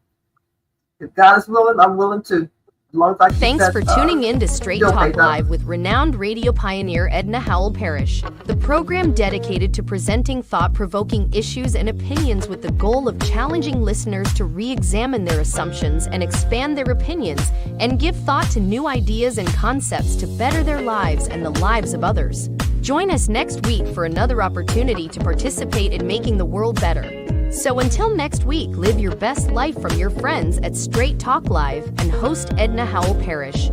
if God is willing, I'm willing to. As long as I
Thanks for tuning in to Straight Talk Live with renowned radio pioneer Edna Howell-Parrish, the program dedicated to presenting thought-provoking issues and opinions with the goal of challenging listeners to re-examine their assumptions and expand their opinions and give thought to new ideas and concepts to better their lives and the lives of others. Join us next week for another opportunity to participate in making the world better. So until next week, live your best life from your friends at Straight Talk Live and host Edna Howell-Parrish.